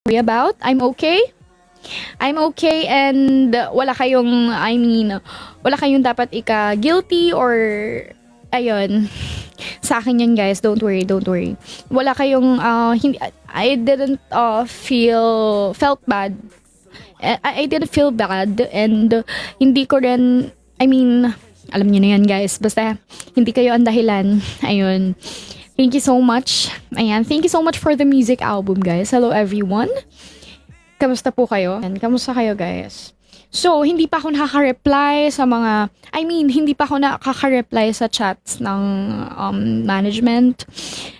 worry about. I'm okay. I'm okay and wala kayong, wala kayong dapat ika-guilty or, ayun, sa akin yan guys, don't worry. Wala kayong, hindi, I didn't felt bad. I didn't feel bad and hindi ko rin, alam niyo na yan guys, basta hindi kayo ang dahilan. Ayun. Thank you so much. Ayan, thank you so much for the music album guys. Hello everyone. Kamusta po kayo? And kamusta kayo guys? So, hindi pa ako nakaka-reply sa mga, hindi pa ako nakaka-reply sa chats ng management.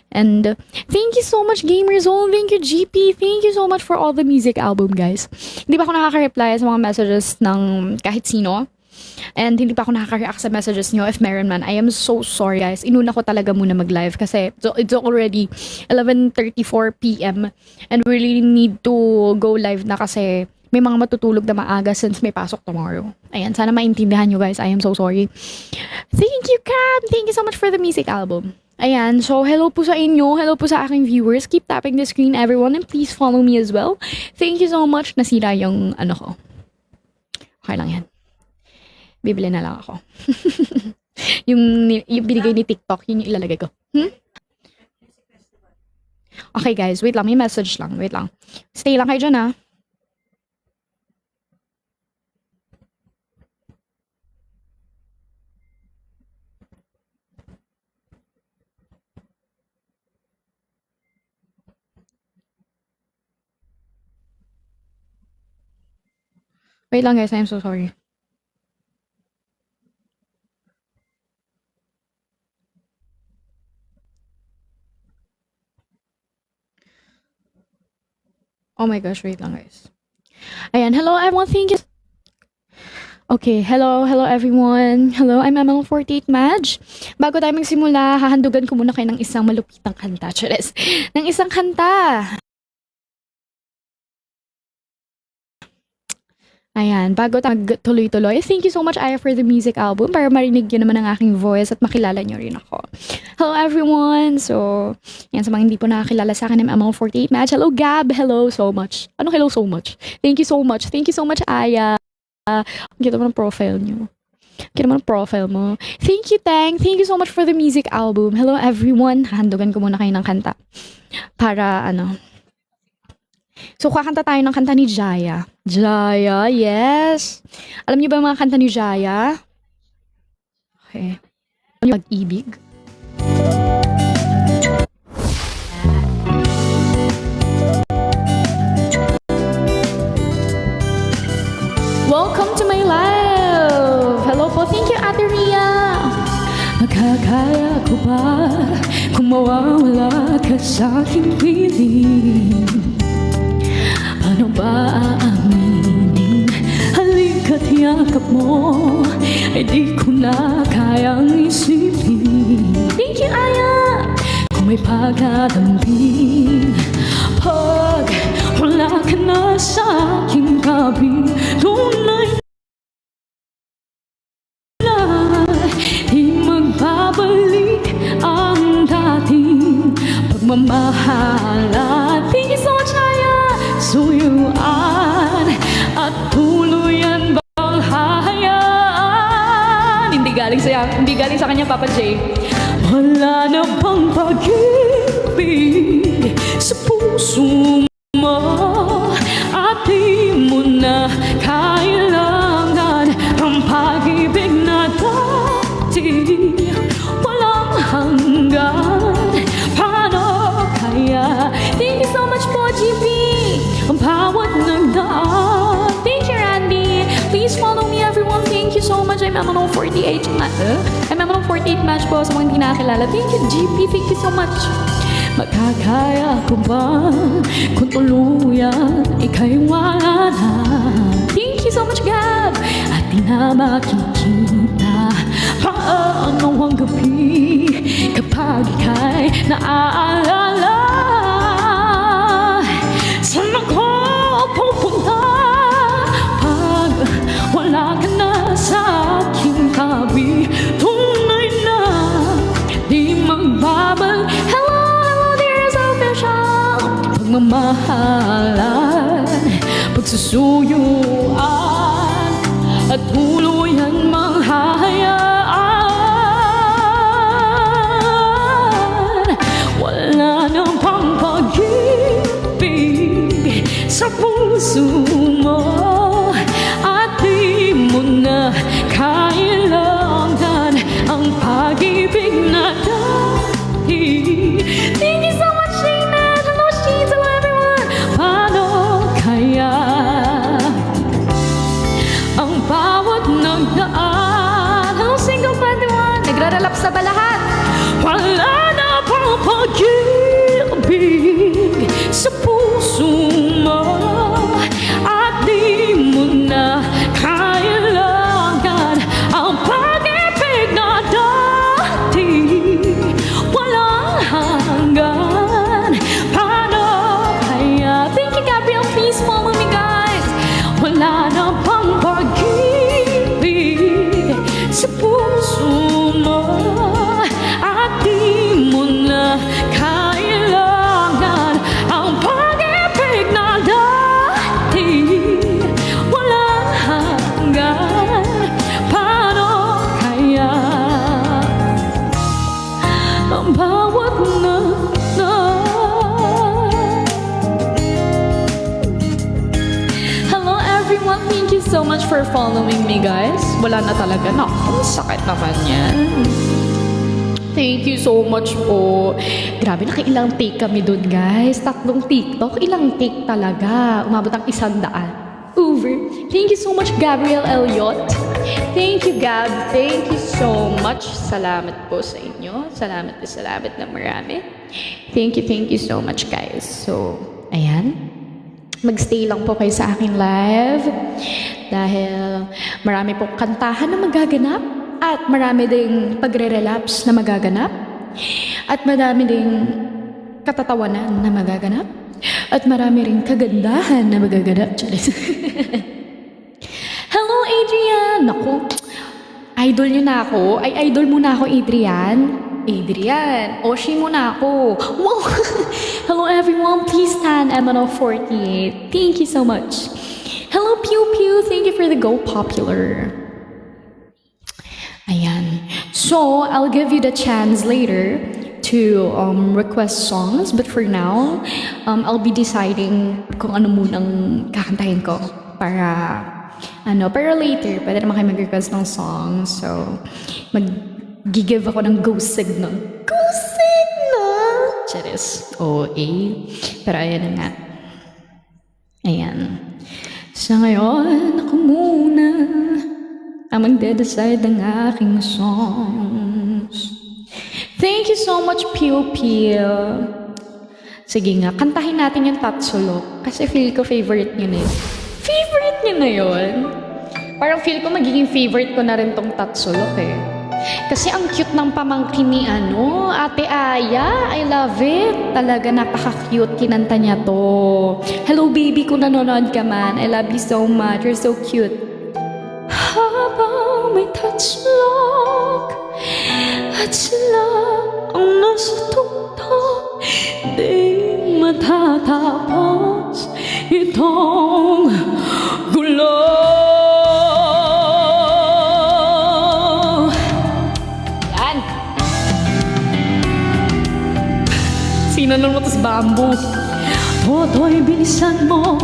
And thank you so much Gamerzone, thank you GP, thank you so much for all the music album guys. Hindi pa ako nakaka-reply sa mga messages ng kahit sino. And hindi pa ako nakaka-react sa messages nyo if meron man. I am so sorry guys. Inuna ko talaga muna mag-live kasi it's already 11:34 PM and we really need to go live na kasi may mga matutulog na maaga since may pasok tomorrow. Ayan, sana maintindihan nyo guys. I am so sorry. Thank you Cam! Thank you so much for the music album. Ayan, so hello po sa inyo, hello po sa aking viewers. Keep tapping the screen everyone and please follow me as well. Thank you so much. Nasira yung ko. Okay lang yan. Bibili na lang ako. yung binigay ni TikTok, yun yung ilalagay ko. Okay guys, wait lang. May message lang. Wait lang. Stay lang kayo dyan ha. Wait lang guys, I'm so sorry. Oh my gosh, wait lang guys. Ayan, hello everyone, thank you. Okay, hello everyone. Hello, I'm ML48 Madge. Bago tayo magsimula, hahandugan ko muna kayo ng isang malupitang kanta. Chares. Ng isang kanta. Ayan, bago tayo magtuloy-tuloy, thank you so much Aya for the music album para marinig nyo naman ang aking voice at makilala nyo rin ako. Hello everyone! So, yan sa mga hindi po nakakilala sa akin, I'm ML48 Madge. Hello Gab! Hello so much. Ano hello so much? Thank you so much. Thank you so much Aya. Ang kita mo ng profile nyo. Kita mo ng profile mo. Thank you Tang. Thank you so much for the music album. Hello everyone. Hahandugan ko muna kayo ng kanta. Para So, kakanta tayo ng kanta ni Jaya. Jaya, yes. Alam niyo ba yung mga kanta ni Jaya? Okay. Alam niyo pag-ibig? Welcome to my live! Hello po. Thank you, Ate Ria. Makakaya ko ba kung mawawala ka sa aking piling? Ano ba aaminin? Halika't yakap mo ay di ko na kayang isipin. Thank you, Aya! Kung may pagdadambing pag wala ka na sa aking tabi, tunay na di magbabalik ang dating pagmamahalan. Thank you so much, Aya! Suyuan at tuluyan bang hahayaan? Hindi galing sa kanya, Papa J. Wala na bang pag-ibig sa puso mo at di mo na kailangan ang pag-ibig na dati walang hanggan. Paano kaya? Thank you so much po, GP. Ang bawat nagdaan. Thank you, Randy. Please follow me, everyone. Thank you so much. I'm ML48 Match po sa mga hindi nakakilala. Thank you, GP. Thank you so much. Makakaya ko ba kung tuluyan ika'y wala na? Thank you so much, Gab. At di na makikita paano ang gabi kapag ika'y naaalala. Saan ako pupunta pag wala ka na sa aking tabi? Tunay na di magbabal. Hello, hello, dear is official. Pagmamahala pagsusuyuan at tuluyan mang hahayaan. Wala nang pang pag-ibig sa puso mo at di mo na kailangan ang pag-ibig na dati. Thank you so much, Shayna. Hello, Shayna. Hello, everyone. Paano kaya ang bawat nagdaan? Hello, single 21. Nagrarelap sa balahat. Wala na pang pag-ibig sa puso mo at di mo na kailangan ang pag-ibig na dati. Walang hanggan. Paano kaya? Thank you, Gabriel. Please follow me, guys. Wala na pang pag-ibig sa puso mo at di mo na kailangan ang pag-ibig na dati. Walang hanggan. Paano kaya ang bawat na Hello everyone, thank you so much for following me, guys. Wala na talaga. Naku, sakit naman yan. Thank you so much po. Grabe, nakailang take kami dun, guys. 3 TikTok. Ilang take talaga. Umabot ang 100. Over. Thank you so much, Gabriel Elliot. Thank you, Gab. Thank you so much. Salamat po sa inyo. Salamat na marami. Thank you so much, guys. So, ayan. Magstay lang po kayo sa aking live dahil marami pong kantahan na magaganap at marami ding pagre-relapse na magaganap at marami ding katatawanan na magaganap at marami ring kagandahan na magaganap. Hello, Adrian! Naku, idol niyo na ako. Ay, idol mo na ako, Adrian. Adrian, Oshi mo na ako. Wow! Hello, everyone. Please stand MNO48. Thank you so much. Hello, Pew Pew. Thank you for the Go Popular. Ayan. So, I'll give you the chance later to request songs. But for now, I'll be deciding kung ano munang kakantahin ko para later, pwede naman kayo mag-request ng song. So, mag-give ako ng go signal. Go signal! Charis. O-A. Pero ayan na nga. Ayan. Sa ngayon, ako muna ang magde-decide ng aking songs. Thank you so much, Pew Pew. Sige nga, kantahin natin yung Tatsulok. Kasi feel ko favorite niyo na yun. Favorite niyo na yun? Parang feel ko magiging favorite ko na rin tong Tatsulok eh. Kasi ang cute ng pamangkin ni Ate Aya. I love it. Talaga napaka-cute. Kinanta niya to. Hello baby, kung nanonood ka man. I love you so much. You're so cute. Habang may Tatsulok at sila ang nasa tuktok, di matatapos itong gulo. Yan. Sinanong mo tas bamboo. Toto'y bilisan mo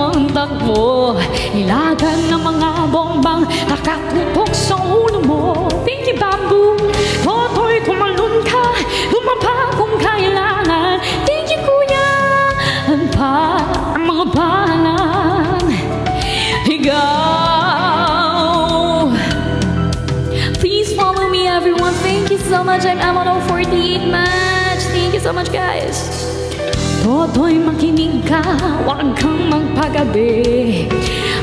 ang takbo. Ilagan ng mga bombang nakatutok sa ulo mo. Thank you, Bamboo. Toto'y tumalon ka, lumapa kung kailangan. Thank you, Kuya. Ang mga balang higaw. Please follow me, everyone. Thank you so much. I'm MNO48 Match. Thank you so much, guys. Toto'y makinig ka, huwag kang magpagabi.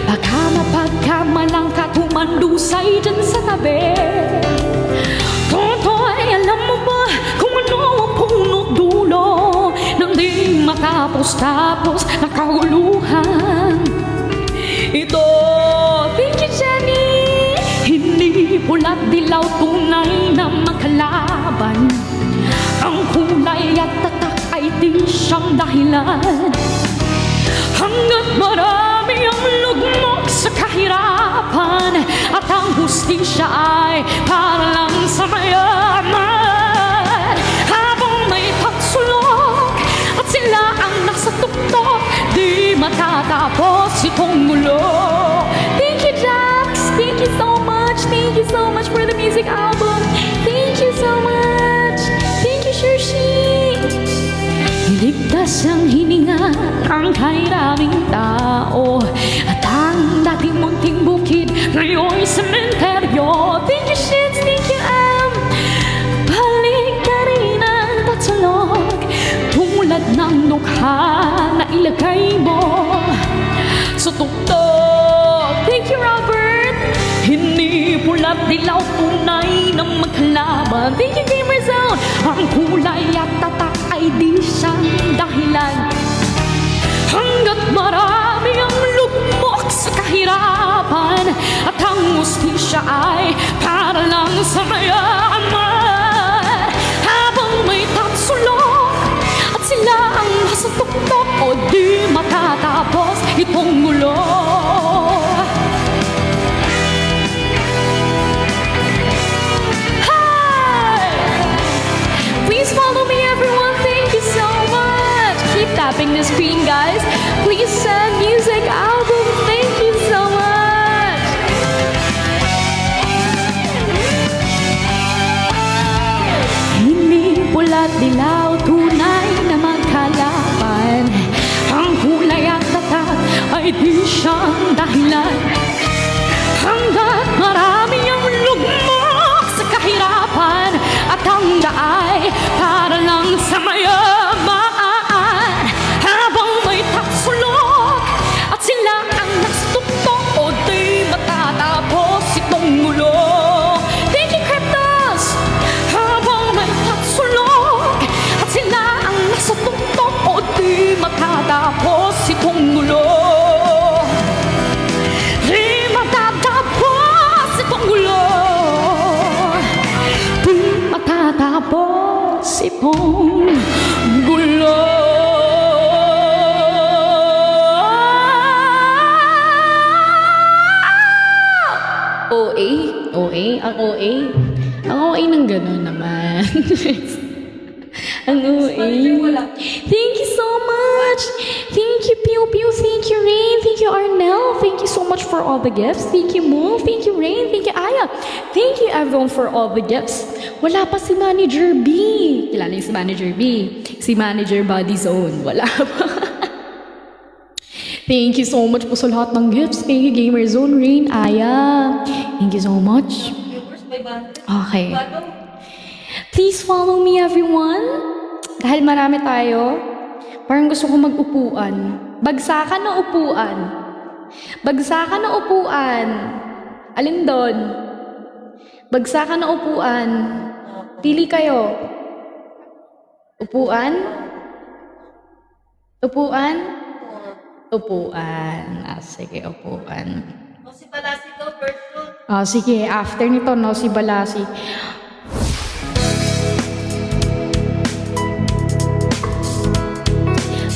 Baka mapagkamalang ka tumandusay dyan sa tabi. Toto'y alam mo ba kung ano ang punot dulo nang di matapos-tapos na kahuluhan ito. Thank you, Jenny. Hindi pula't dilaw, tunay na makalaban. Ang kulay at tatak ay di siyang dahilan hanggat marami hustisya ay para lang sa mayaman. Habang may pagsulok at sila ang nasa tuktok, di matatapos itong mulo. Thank you, Jax! Thank you so much! Thank you so much for the music album! Thank you so much! Thank you, Shershi! Iligtas ang hininga ng kairaming tao, at ang dating munting bukid ngayon'y sementeryo. Thank you, Shits! Thank you, balik ka rin ang tatsulog, tulad ng dukha na ilagay mo sa tuktok. Thank you, Robert! Hindi pula't dilaw, tunay na magkalaban. Thank you, Gamerzone! Ang kulay at tatak ay di siyang dahilan, hanggat marami ang lugmok sa kahirapan, at ang hustisya ay para lang sa mayaman. Habang may tatsulok at sila ang nasa tuktok, o di matatapos itong mulo. Please follow me, everyone. Thank you so much. Keep tapping the screen, guys. Please send music album. Thank you so much. Hindi pula't dilaw, tunay na magkalaban. Ang kulay at tatak ay di siyang dahilan, hanggat marami ang lugmok sa kahirapan, at ang daay para lang sa mayaman. Habang may tatsulok at sila ang nastuktok, o di matatapos itong mulo. Thank you, Cryptos! Habang may tatsulok at sila ang nastuktok, o di matatapos itong mulo. Di matatapos itong mulo. Matatapos itong gulo. OA? OA? Ang OA? Ang OA ng gano'n naman. Ang OA. Thank you so much. Thank you, Pew Pew. Thank you, Rain. Thank you, Arnel. Thank you so much for all the gifts. Thank you, Mo. Thank you, Rain. Thank you, Aya. Thank you, everyone, for all the gifts. Wala pa si Manager B. Kilala niyo si Manager B. Si Manager Body Zone. Wala pa. Thank you so much po sa lahat ng gifts. Thank you, Gamer Zone, Rain, Aya. Thank you so much. Okay. Please follow me, everyone. Dahil marami tayo, parang gusto ko mag-upuan. Bagsakan na upuan. Bagsakan na upuan. Alin doon? Bagsakan na upuan. Pili kayo. Upuan? Upuan? Upuan. Sige, upuan. O si Balasi daw, first shoot. Sige, after nito, no, si Balasi.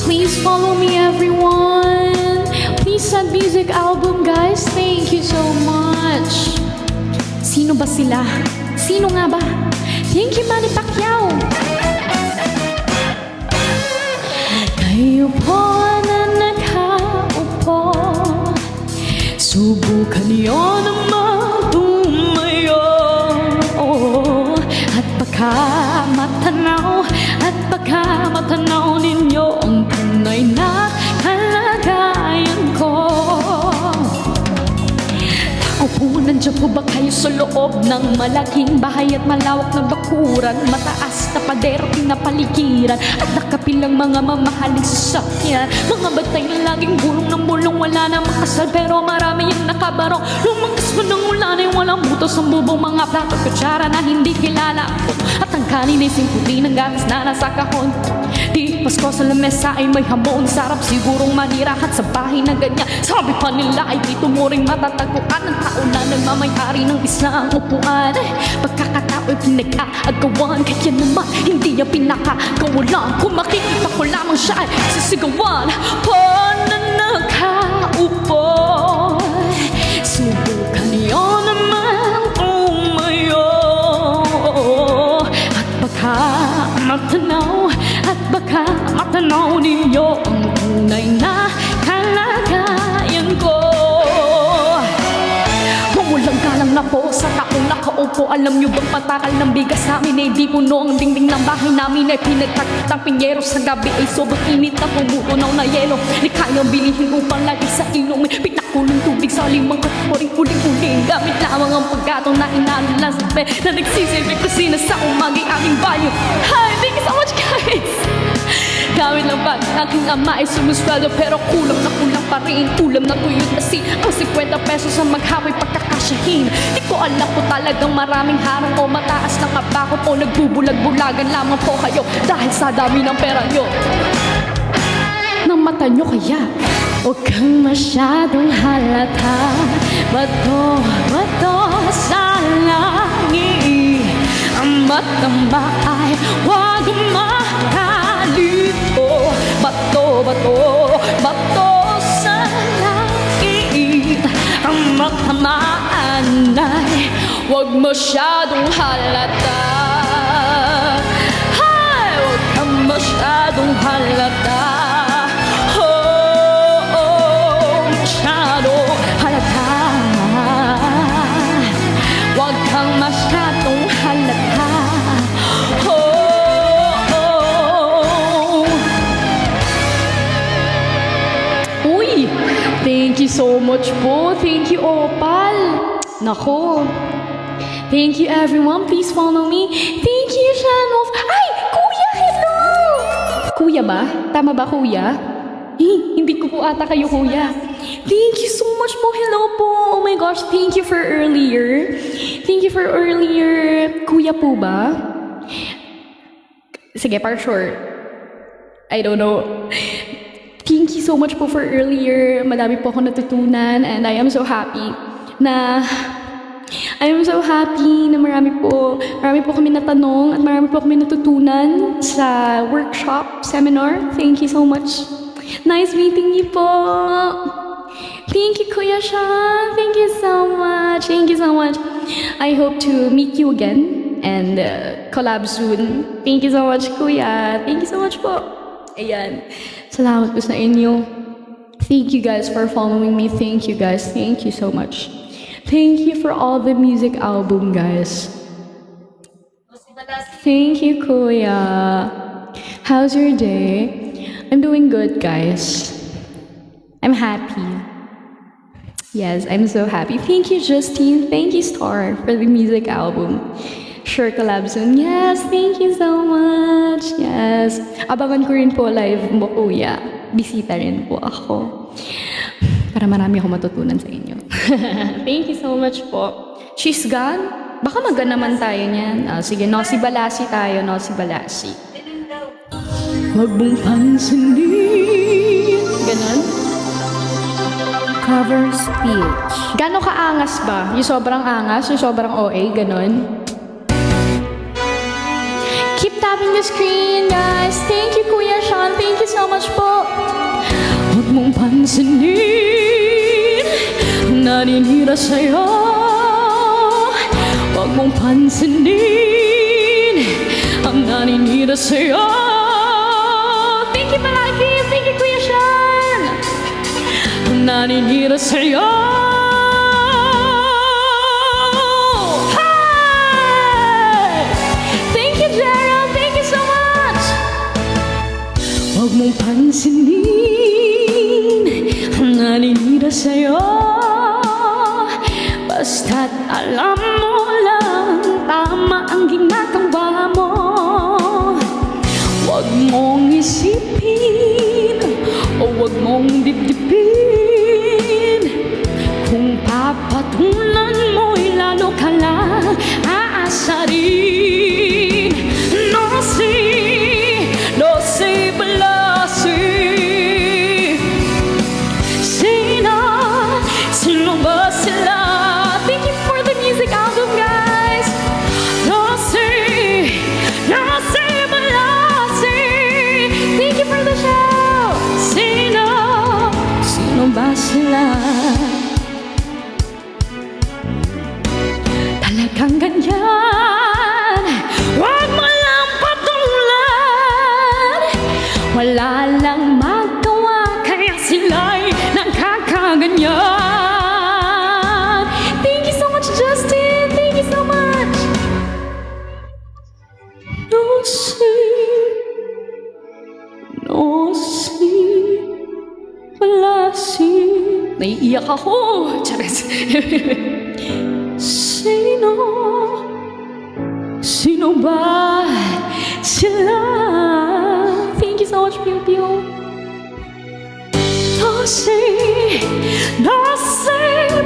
Please follow me, everyone. Please send music album, guys. Thank you so much. Sino ba sila? Sino nga ba? Thank you, Manny Pacquiao. Kayo po na nakaupo, subukan niyo naman tumayo, at baka matanaw ninyo ang tunay na kalagayan ko. Opo, nandiyan po ba kayo sa loob ng malaking bahay at malawak na bakuran? Mataas na pader, pinapaligiran at nakapilang mga mamahaling sasakyan. Mga batay na laging bulong ng bulong, wala na makasal pero marami yung nakabarong. Lumakas pa ng ulan ay walang butos ang bubong, mga plato at kutsara na hindi kilala ako. At ang kanin ay simputi ng gatas na nasa kahon. Di Pasko sa lamesa ay may hamon, sarap sigurong manirahat sa bahay na ganyan. Sabi pa nila ay dito mo rin matatagpuan ang tao na nagmamayari ng isang upuan. Pagkakatao ay pinag-aagawan, kaya naman hindi niya pinakagawalan. Kung makikita ko lamang siya ay sisigawan. Pananakaupo, subukan niyo naman ko. Alam nyo bang patakal ng bigas sa amin ay di puno ang dingding ng bahay namin ay pinagtakit ang pinyero. Sa gabi ay sobrang init na pumutunaw na yelo. Di kayang bilihin upang lagi sa ilong pinakulong tubig sa limang katuring huling-huling. Gamit lamang ang pagkatong na inalo lang sa pe na nagsisilbing kusina sa umaging aming banyo. Hi, thank you so much guys! Gamit lang ba ang aking ama ay sumusweldo pero kulang pa rin. Ulam na tuyot kasi ang 50 pesos ang maghapoy pagkakasyahin. Di ko alam po talagang maraming harang o mataas ng abako o nagbubulag-bulagan lamang po kayo dahil sa dami ng pera nyo. Ng mata nyo kaya huwag kang masyadong halata. Bato sa langit. Ang matamba ay huwag makalito. Bato sa langit. Ang matamaan ay huwag masyadong halata. Hay, huwag kang masyadong halata. Masyadong halata. Huwag kang masyadong halata. Uy! Thank you so much po. Thank you, Opal. Nako. Thank you, everyone. Please follow me. Thank you, Shanov. Ay! Kuya, hello! Kuya ba? Tama ba, kuya? Hindi ko po ata kayo, kuya. Thank you so much po. Hello po. Oh my gosh, thank you for earlier. Thank you for earlier. Kuya po ba? Sige, para short. I don't know. Thank you so much po for earlier. Madami po ako natutunan and I am so happy na marami po kami natanong at marami po kami natutunan sa workshop, seminar. Thank you so much. Nice meeting you po. Thank you, Kuya Sean. Thank you so much. Thank you so much. I hope to meet you again and collab soon. Thank you so much, Kuya. Thank you so much po. Ayan. Salamat po sa inyo. Thank you guys for following me. Thank you guys. Thank you so much. Thank you for all the music album, guys. Thank you, Kuya. How's your day? I'm doing good, guys. I'm happy. Yes, I'm so happy. Thank you, Justine. Thank you, Star, for the music album. Sure, collab soon. Yes, thank you so much. Yes. Abangan ko rin po live mo, Kuya. Bisita rin po ako. Para marami akong matutunan sa inyo. Thank you so much po. She's gone? Baka maga naman tayo niyan. Sige, Nosy Balasi tayo, Nosy Balasi. Huwag mong pansinin. Ganon? Cover speech. Gano'ng kaangas ba? Yung sobrang angas? Yung sobrang OA? Ganon? Keep tapping the screen, guys. Thank you, Kuya Sean. Thank you so much po. Huwag mong pansinin, naninira sa'yo. Huwag mong pansinin, ang naninira sa'yo. Thank you, Malaki. Thank you, Kuya Sean. Ang naninira sa'yo. Huwag mong pansinin ang naninira sa'yo. Basta't alam mo lang tama ang ginagawa mo. Huwag mong isipin o huwag mong dibdibin. Kung papatulan mo'y lalo ka lang aasarin. Nosy Balasi. Sino ba sila? Thank you for the music album, guys. Nosy Balasi. Thank you for the show. Sino ba sila? Talagang ganyan. Huwag mo lang patulan. Wala lang magawa kaya sila'y nagkakaganyan. Thank you so much, Justin. Thank you so much. palasin. Naiiyak ako. Charis. Sino ba sila? Thank you so much, Pew Pew. Nasi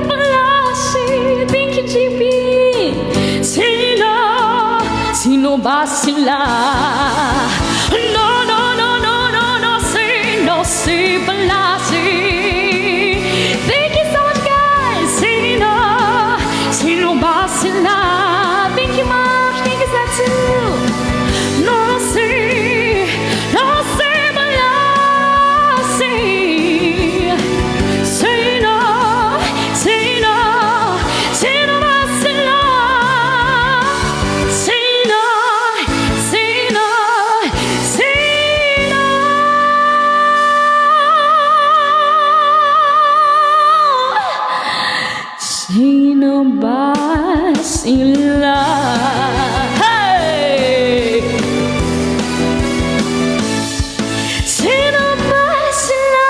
palasin. Thank you, JP. Sino ba sila? No, si palasi. Thank you so much, guys. Sino ba sila? Thank you, Mom. Thank you, Satsu. No, si palasi. Sino ba sila? Sino ba sila? Hey! Sino ba sila?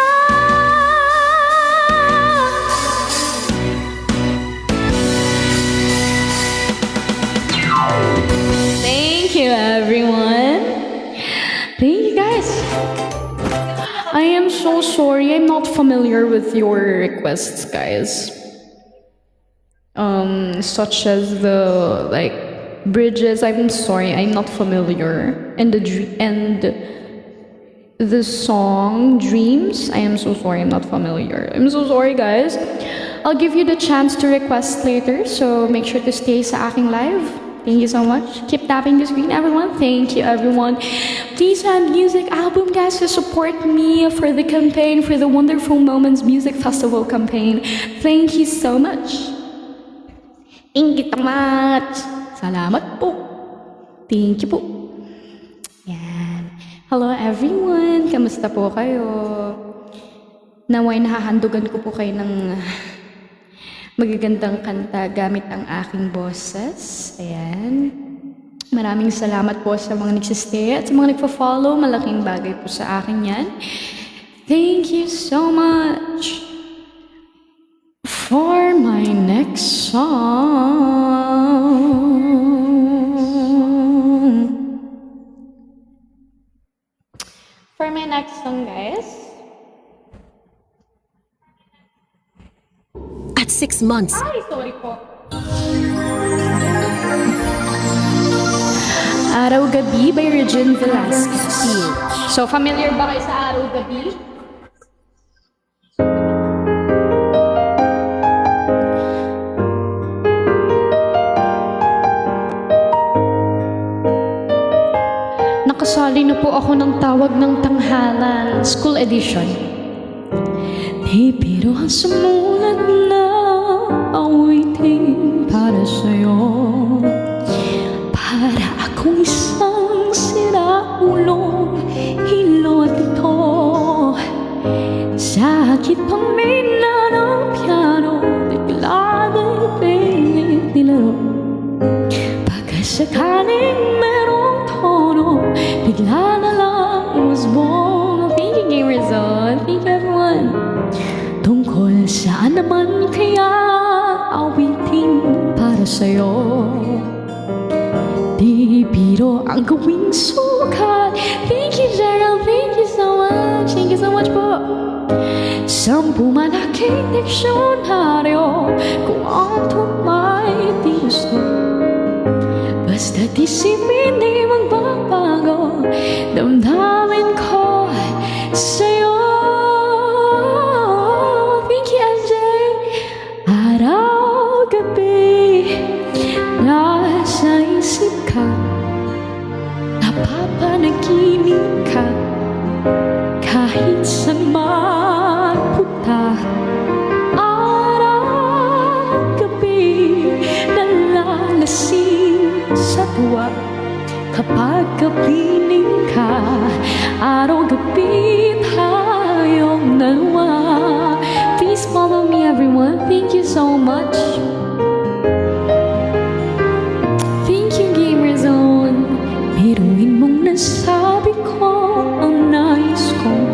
Thank you, everyone. Thank you, guys. I am so sorry. I'm not familiar with your requests, guys. Such as the bridges. I'm sorry, I'm not familiar. And the song Dreams. I am so sorry, I'm not familiar. I'm so sorry, guys. I'll give you the chance to request later, so make sure to stay sa aking live. Thank you so much. Keep tapping the screen, everyone. Thank you, everyone. Please send music album, guys, to support me for the campaign, for the Wonderful Moments Music Festival campaign. Thank you so much. Thank you so much. Salamat po. Thank you po. Yan. Hello everyone. Kamusta po kayo? Naway nahahandugan ko po kayo ng magagandang kanta gamit ang aking boses. Ayan. Maraming salamat po sa mga nagsistay at sa mga nagpa-follow. Malaking bagay po sa akin yan. Thank you so much. For my next song. For my next song, guys. At 6 months, Ay, sorry po. Araw-Gabi by Regine Velasquez. So, familiar ba kayo sa Araw-Gabi? Nakasali na po ako ng Tawag ng Tanghalan, School Edition. Di biro ang sumulat na awitin para sa'yo. Para akong isang siraulong hilot ito. Sakit pang mina ng piano, bigla na'y pinilaro. Pagkasakaling merong tono, bigla na lang was born. Thank you, Gamer Zone. Thank you, everyone. Tungkol saan naman kaya awitin para sa'yo? Di biro ang gawing sukat. Thank you, Gerald. Thank you so much. Thank you so much po. Sampu man aking diksyonaryo kung ang may gusto. Basta't isipin di magbabago damdamin ko sa'yo. Thank you, MJ. Araw-gabi nasa isip ka, napapanaginip ka, kahit saan man punta. Araw-gabi nalalasing sa tuwa kapag kapiling ka. Araw-gabi tayong dalawa. Please follow me, everyone. Thank you so much. Thank you, Gamer Zone. Biruin mong nasabi ko ang nais kong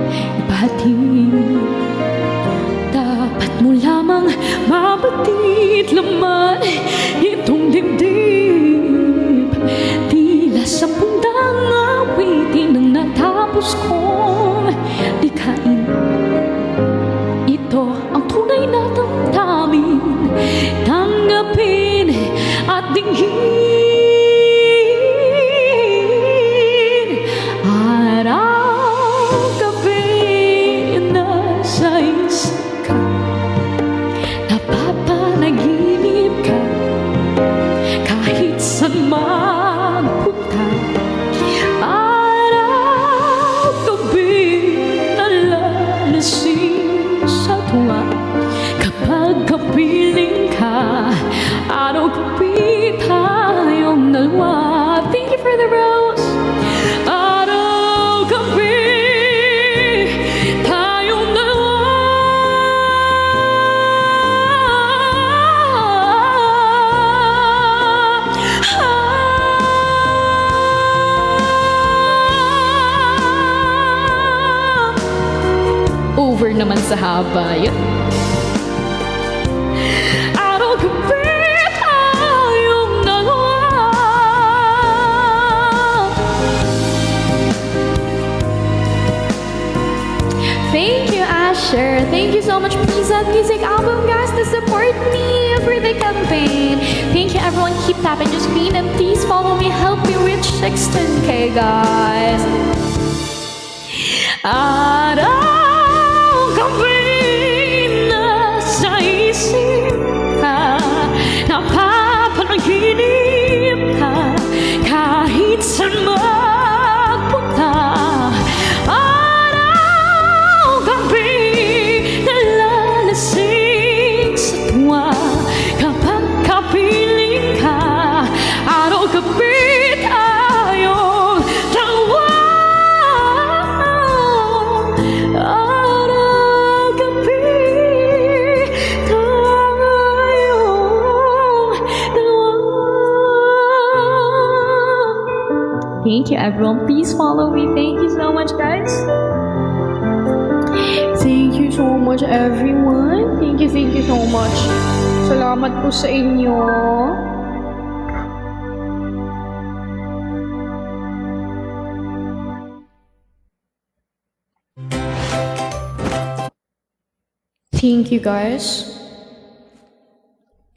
ipahatid. Araw-gabi nasa isip ka, napapanaginip ka, kahit saan magpunta. Araw-gabi nalalasing sa tuwa, kapag kapiling ka. Araw-gabi tayong dalawa. Thank you for the rose. Araw-gabi tayong dalawa. Over naman sa haba yun. Araw-gabi tayong dalawa. Thank you, Asher. Thank you so much, Pizza Music Album, guys, to support me for the campaign. Thank you, everyone. Keep tapping the screen and please follow me. Help me reach 16K, guys. Araw-gabi nasa isip ka, napapanaginip ka, kahit saan magpunta. Araw-gabi nalalasing sa tuwa, kapag kapiling ka. Araw-gabi tayong dalawa. Araw-gabi tayong dalawa. Thank you, everyone. Please follow me. Thank you so much, guys. Thank you so much, everyone. Thank you so much. Salamat po sa inyo. Thank you, guys.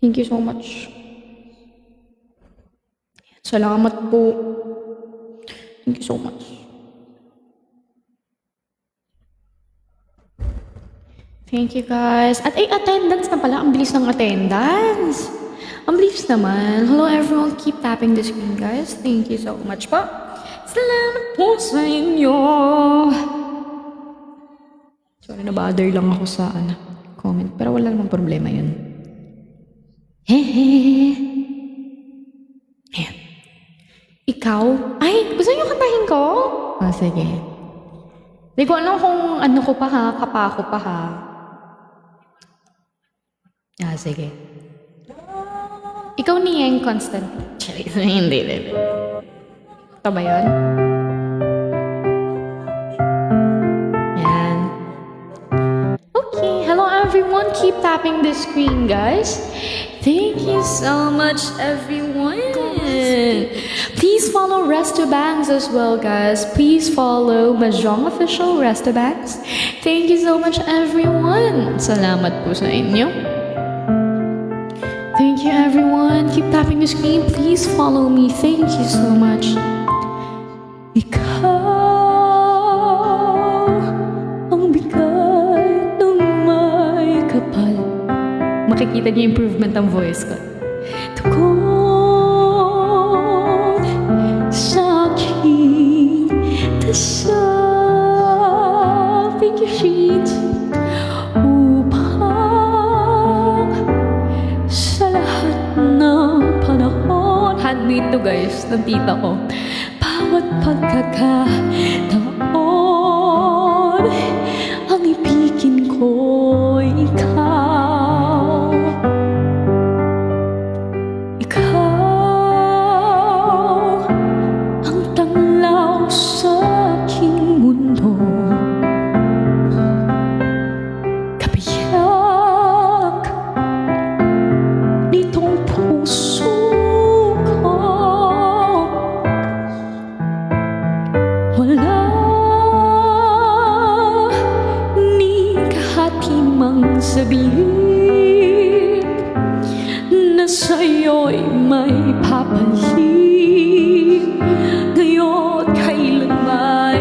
Thank you so much. Salamat po. Thank you so much. Thank you, guys. At ay, attendance na pala. Ang bilis ng attendance. Ang bilis naman. Hello, everyone. Keep tapping the screen, guys. Thank you so much po. Salamat po sa inyo. Sorry, na-bother lang ako sa comment. Pero wala namang problema yun. Hehe. Ayan. Ikaw? Ay, gusto niyo kantahin ko? Sige. Hindi ko alam kung ano ko pa ha, kapa ko pa ha. Sige. Ikaw ni Yang Constant. Hindi. Ito ba yun? Yan. Okay, hello everyone. Keep tapping the screen, guys. Thank you so much, everyone. Please follow Resto Banks as well, guys. Please follow Mahjong Official Resto Banks. Thank you so much, everyone. Salamat po sa inyo. Thank you, everyone. Keep tapping the screen. Please follow me. Thank you so much. Ikaw ang bigat ng may kapal. Makikita niyo yung improvement ng voice ko. Tukod sa aking dasal. Thank you, sheets. Upang sa lahat ng panahon. Handmade to, guys, ng tita ko. Bawat pagkakataon, ang ibigin ko ikaw. Ikaw ang tanglaw sa aking mundo. Kabiyak nitong puso ko. Wala ni kahati mang sabihin na sa'yo'y may papalit. Ngayon kailan may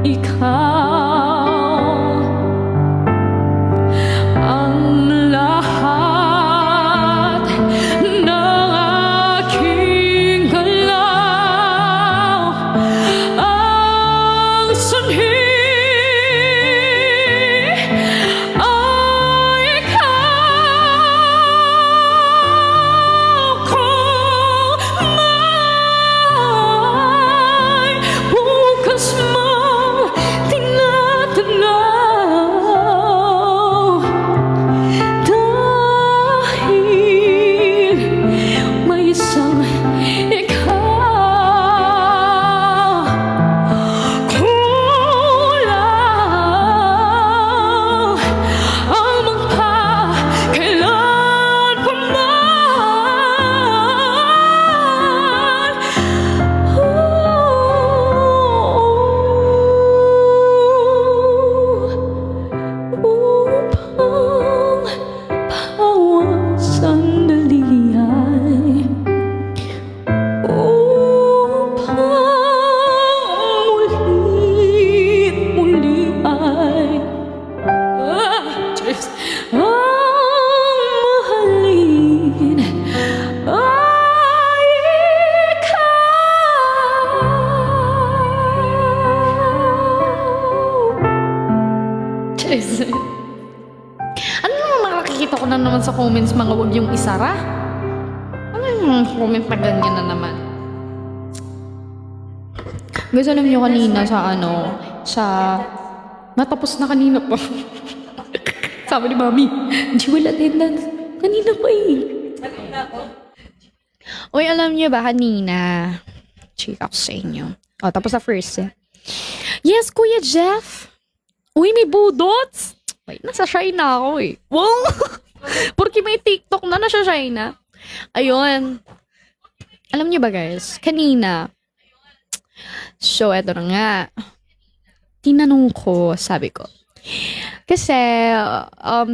ikaw ang lahat ng aking galaw, ang sanhi ay ikaw. Kung may bukas mang tinatanaw, dahil may isang ikaw, kulang ang magpakailan pa man. Upang bawat sandali ay upang mulit muli ay Diyos, ang mahalin ay ikaw. Diyos. Ano naman nakakikita ko na naman sa comments, mga wag yung isara? Ano yung comment na ganyan na naman? Guys, alam nyo kanina sa natapos na kanina pa. Sabi ni Mami, hindi wala attendance. Kanina pa eh. Uy, alam niyo ba kanina? Chika ko sa inyo. O, tapos sa first eh. Yes, Kuya Jeff! Uy, may budots! Wait, nasa shy na ako eh. Wow! Porque may TikTok na nasa shy na. Ayun. Alam niyo ba guys, kanina, so eto na nga, tinanong ko, sabi ko, kasi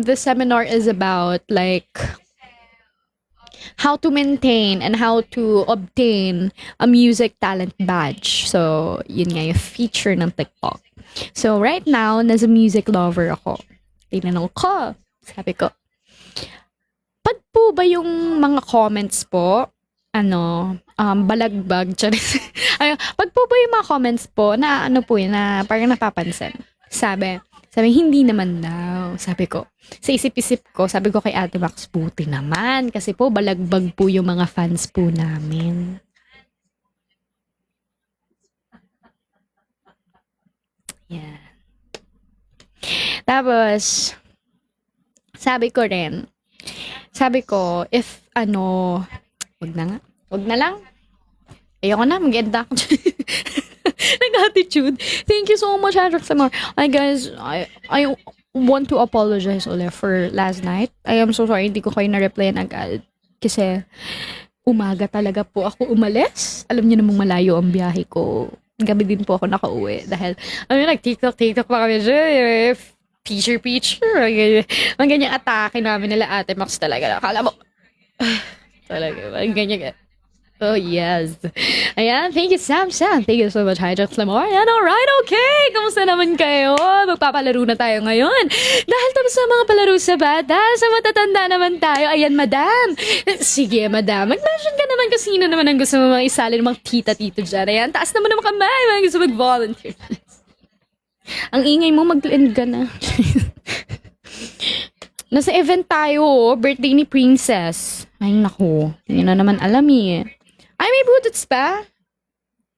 the seminar is about like how to maintain and how to obtain a music talent badge. So, yun nga yung feature ng TikTok. So, right now, nasa music lover ako. Tinanong ko, sabi ko, pag po ba yung mga comments po, balagbag, ay, pag po ba yung mga comments po, na ano po yun, na parang napapansin. Sabi, hindi naman daw. Sabi ko, sa isip-isip ko, sabi ko kay Ate Max, buti naman. Kasi po, balagbag po yung mga fans po namin. Yan. Tapos, sabi ko, if wag na lang. Ayoko na, mag-end ako. Nag-attitude. Thank you so much, Adric Samar. Guys, I want to apologize ulit for last night. I am so sorry, hindi ko kayo na-replyan agad. Kasi, umaga talaga po ako umalis. Alam niyo namang malayo ang biyahe ko. Gabi din po ako nakauwi. Dahil, nag-TikTok pa kami dyan. Picture. Ang ganyang atake namin nila Ate Max talaga. Akala mo, talaga, ang ganyan. Oh, yes. Ayan, thank you, Sam. Thank you so much, Hydrax Lamor. Ayan, alright, okay. Kamusta naman kayo? Magpapalaro na tayo ngayon. Dahil tapos sa mga palaro sa bata, sa matatanda naman tayo. Ayan, madam. Sige, madam. Mag-mention ka naman kung sino naman ang gusto mo mga isali ng mga tita-tito dyan. Ayan, taas naman ang kamay. Mga gusto mag-volunteer. Ang ingay mo, mag-end ka na. Nasa event tayo, birthday ni Princess. Ay, naku. Hindi na naman alam eh. Ay, may budots pa?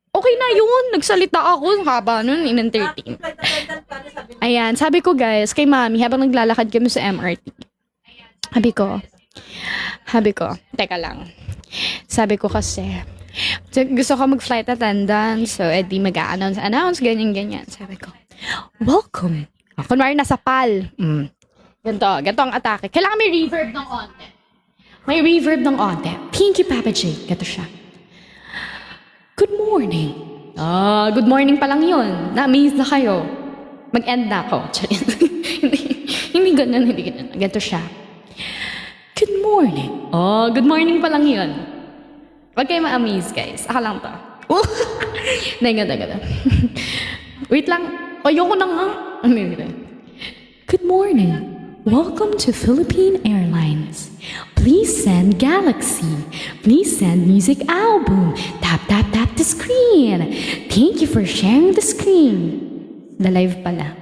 Okay na yun. Nagsalita ako. Haba nun, inang 13. Ayan, sabi ko guys, kay Mami, habang naglalakad kami sa MRT. Sabi ko, teka lang. Sabi ko kasi, gusto ko mag-flight attendant. So, edi mag-a-announce, ganyan. Sabi ko, welcome. Kunwari nasa PAL. Ganito ang atake. Kailangan may reverb ng onte. Thank you, Papa J. Ganito siya. Good morning. Good morning pa lang yun. Na-amaze na kayo. Mag-end na ako. Hindi ganun. Ganito siya. Good morning. Oh, good morning pa lang yun. Huwag kayo ma-amaze, guys. Ako lang to. Ganda. Wait lang. Ayoko na nga. Good morning. Welcome to Philippine Airlines. Please send Galaxy. Please send music album. Tap the screen. Thank you for sharing the screen. The live pala.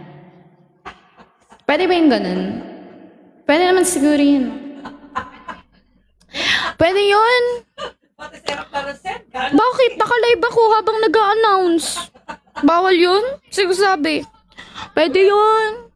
Pwede ba yung ganun? Pwede naman siguro yun. Pwede yun. Bakit? Naka-live ako habang nag-a-announce. Bawal yun? Sige sabi. Pwede yun.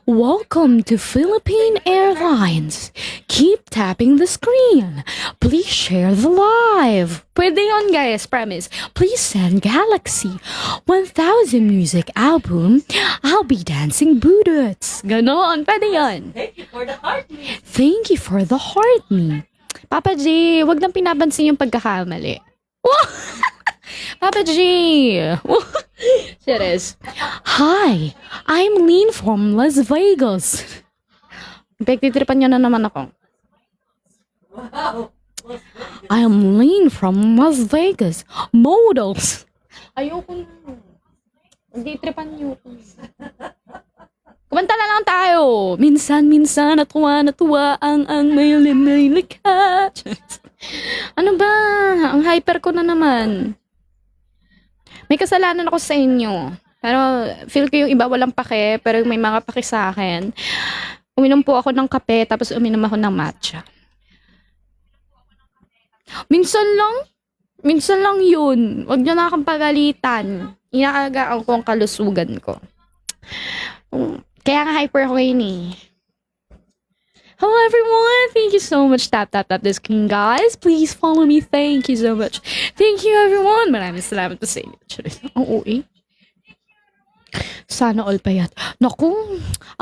Welcome to Philippine Airlines. Keep tapping the screen. Please share the live. Pwede yun, guys. Promise. Please send Galaxy 1000 music album. I'll be dancing boots. Ganon. Pwede yun. Thank you for the heart me. Thank you for the heart me. Papa J, wag nang pinapansin yung pagkakamali. Papa J. Serious. Hi, I'm Lean from Las Vegas. Pagtitripan niya na naman ako. Wow. I'm Lean from Las Vegas. Models. Ayoko na. Pagtitripan niyo ko. Kumanta na lang tayo. Minsan, natuwa ang may likha. Ano ba? Ang hyper ko na naman. May kasalanan ako sa inyo. Pero feel ko yung iba walang pake, pero may mga pake sa akin. Uminom po ako ng kape, tapos uminom ako ng matcha. Minsan lang yun. Huwag niyo na akong pagalitan. Inaalagaan ko ang kalusugan ko. Kaya nga hyper ako yun eh. Hello everyone! Thank you so much. Tap the screen, guys. Please follow me. Thank you so much. Thank you everyone. Maraming salamat po sa inyo. Ang uwi. Sana all payat. Naku,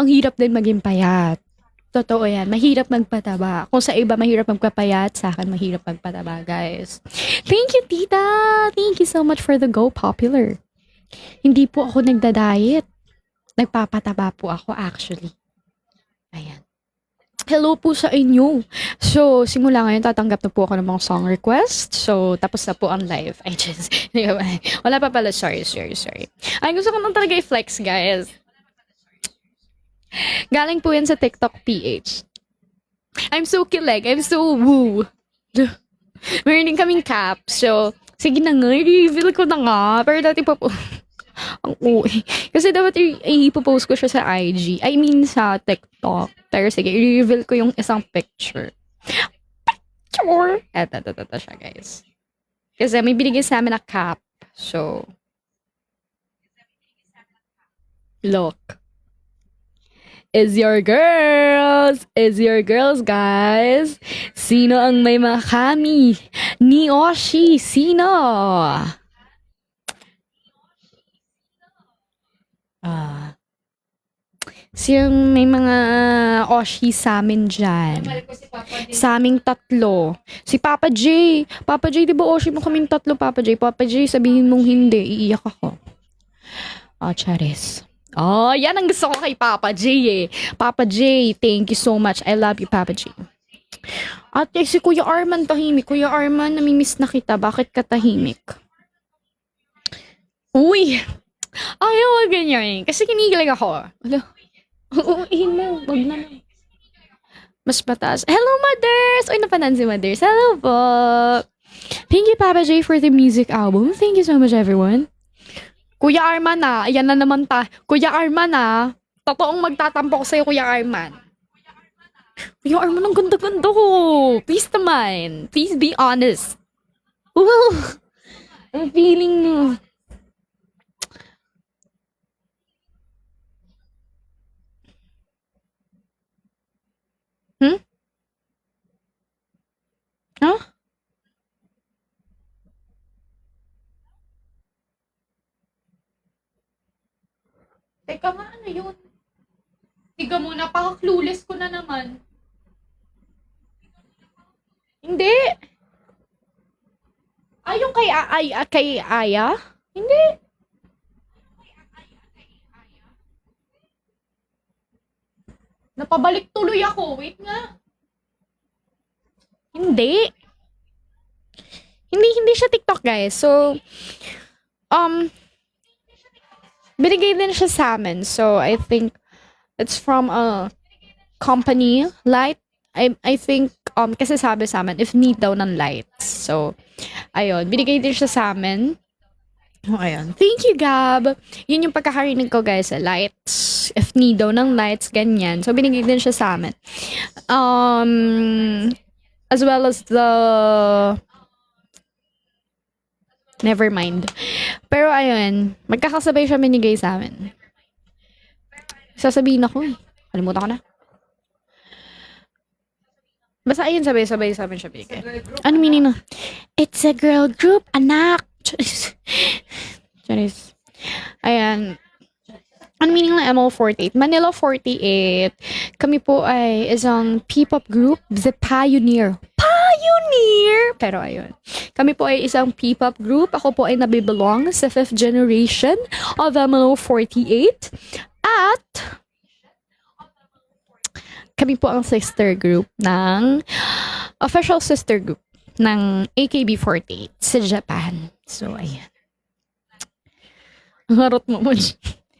ang hirap din maging payat. Totoo yan. Mahirap magpataba. Kung sa iba mahirap magpapayat, sa akin mahirap magpataba, guys. Thank you, tita. Thank you so much for the Go Popular. Hindi po ako nagda-diet. Nagpapataba po ako actually. Ayan. Hello po sa inyo. So, simula ngayon, tatanggap na po ako ng mga song request. So, tapos na po ang live. I just, wala pa pala. Sorry. Ay, gusto ko nang talaga i-flex, guys. Galing po yan sa TikTok PH. I'm so kilig. I'm so woo. Meron din kaming cap. So, sige na nga, i-reveal ko na nga. Pero dati pa po, ang uwi. Kasi dapat i-post ko siya sa IG. I mean, sa TikTok. Pero sige, i-reveal ko yung isang picture. Eto siya, guys. Kasi may binigay sa amin na cap. So, look. Is your girls, guys. Sino ang may makami? Ni Oshi, sino? Siyang may mga Oshi sa amin dyan. Sa aming tatlo. Si Papa J. Papa J, di ba Oshi mo kaming tatlo, Papa J? Papa J, sabihin mong hindi. Iiyak ako. Charis. Yan ang gusto ko kay Papa J eh. Papa J, thank you so much. I love you, Papa J. At si Kuya Arman tahimik. Kuya Arman, namimiss na kita. Bakit ka tahimik? Uy! Ayaw, ganyan. Kasi kinikilig ako. Uuwihin mo. Wag na lang. Mas mataas. Hello, Mothers! Uy, napanan si Mothers. Hello po! Thank you, Papa J, for the music album. Thank you so much, everyone. Kuya Arman na. Ayan na naman ta. Kuya Arman na. Totoong magtatampo ko sa'yo, Kuya Arman. Kuya Arman, ang ganda-ganda ko. Please naman. Please be honest. Ang feeling nyo. Huh? Teka nga, ano yun? Tiga muna, paka-clueless ko na naman. Hindi. Yung kay Aya? Hindi. Napabalik tuloy ako. Wait nga. Hindi. Hindi siya TikTok, guys. So, binigay din siya sa amin. So, I think it's from a company, Light. I think, kasi sabi sa amin, if need daw ng lights. So, ayun, binigay din siya sa amin. Oh, ayun. Thank you, Gab. Yun yung pagkakarinig ko, guys, sa lights. If need daw ng lights, ganyan. So, binigay din siya sa amin. As well as the... Never mind. Pero, ayun, magkakasabay siya binigay sa amin. Sasabihin ako eh. Kalimutan ko na. Basta ayun, sabay-sabay sa amin siya binigay. Ano meaning na? It's a girl group, anak. Charis. Ayan. Ano meaning ng ML48? Manila 48. Kami po ay isang P-pop group, The Pioneer. Pioneer! Pero ayun. Kami po ay isang P-pop group. Ako po ay nabibelong sa 5th generation of ML48. At kami po ang sister group ng official sister group ng AKB48 sa Japan. So, ayan. Ang harot mo mo.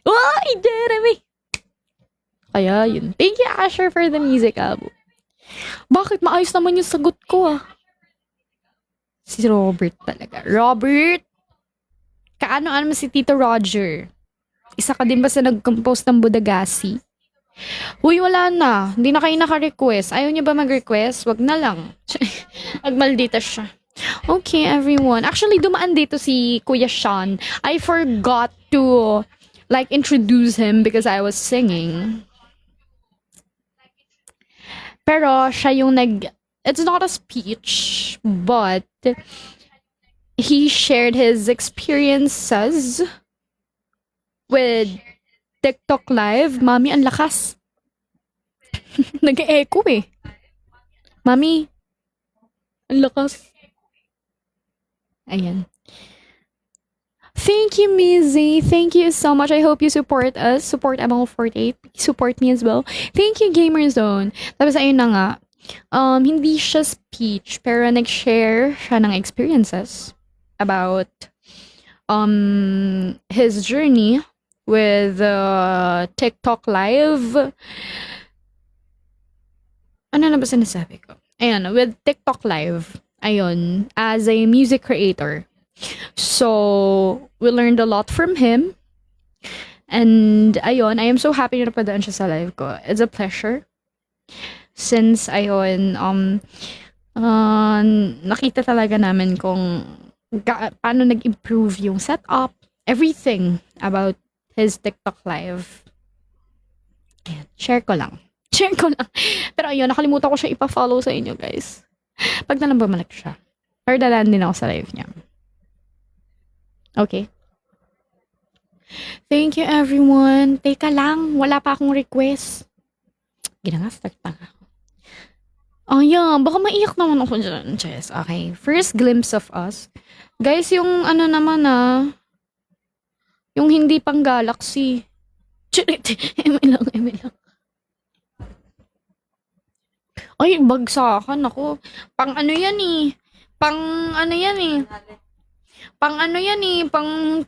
Ay, Jeremy! Kaya, yun. Thank you, Asher, for the music album. Bakit? Maayos naman yung sagot ko, ah. Si Robert talaga. Robert! Kaano-ano si Tito Roger? Isa ka din ba sa nag-compose ng Budagasi? Uy, wala na. Hindi na kayo naka-request. Ayaw niya ba mag-request? Wag na lang. Nagmaldita siya. Okay, everyone. Actually, dumaan dito si Kuya Sean. I forgot to, like, introduce him because I was singing. Pero, siya yung it's not a speech, but he shared his experiences with TikTok Live. Mami, ang lakas. Nag-echo eh. Mami, ang lakas. Ayan. Thank you, Mizzy. Thank you so much. I hope you support us. Support ML48. Support me as well. Thank you, Gamerzone. Tapos ayun na nga. Hindi siya speech, pero nag-share siya ng experiences about his journey with TikTok Live. Ano na ba sinasabi ko? Ayan, with TikTok Live. Ayun, as a music creator. So, we learned a lot from him. And, ayun, I am so happy na napadaan siya sa live ko. It's a pleasure. Since, ayun, nakita talaga namin kung paano nag-improve yung setup, everything about his TikTok live. Ayan, share ko lang. Pero ayun, nakalimutan ko siya ipa-follow sa inyo, guys. Pag na lang bumalik siya. Or dalaan din ako sa live niya. Okay. Thank you, everyone. Teka lang, wala pa akong request. Start pa nga ako. Oh, yeah. Baka maiyak naman ako dyan, Jess. Okay. First glimpse of us. Guys, yung ano naman yung hindi pang galaxy. Eme lang. Ay, bagsakan ako. Pang ano yan eh. Pang 200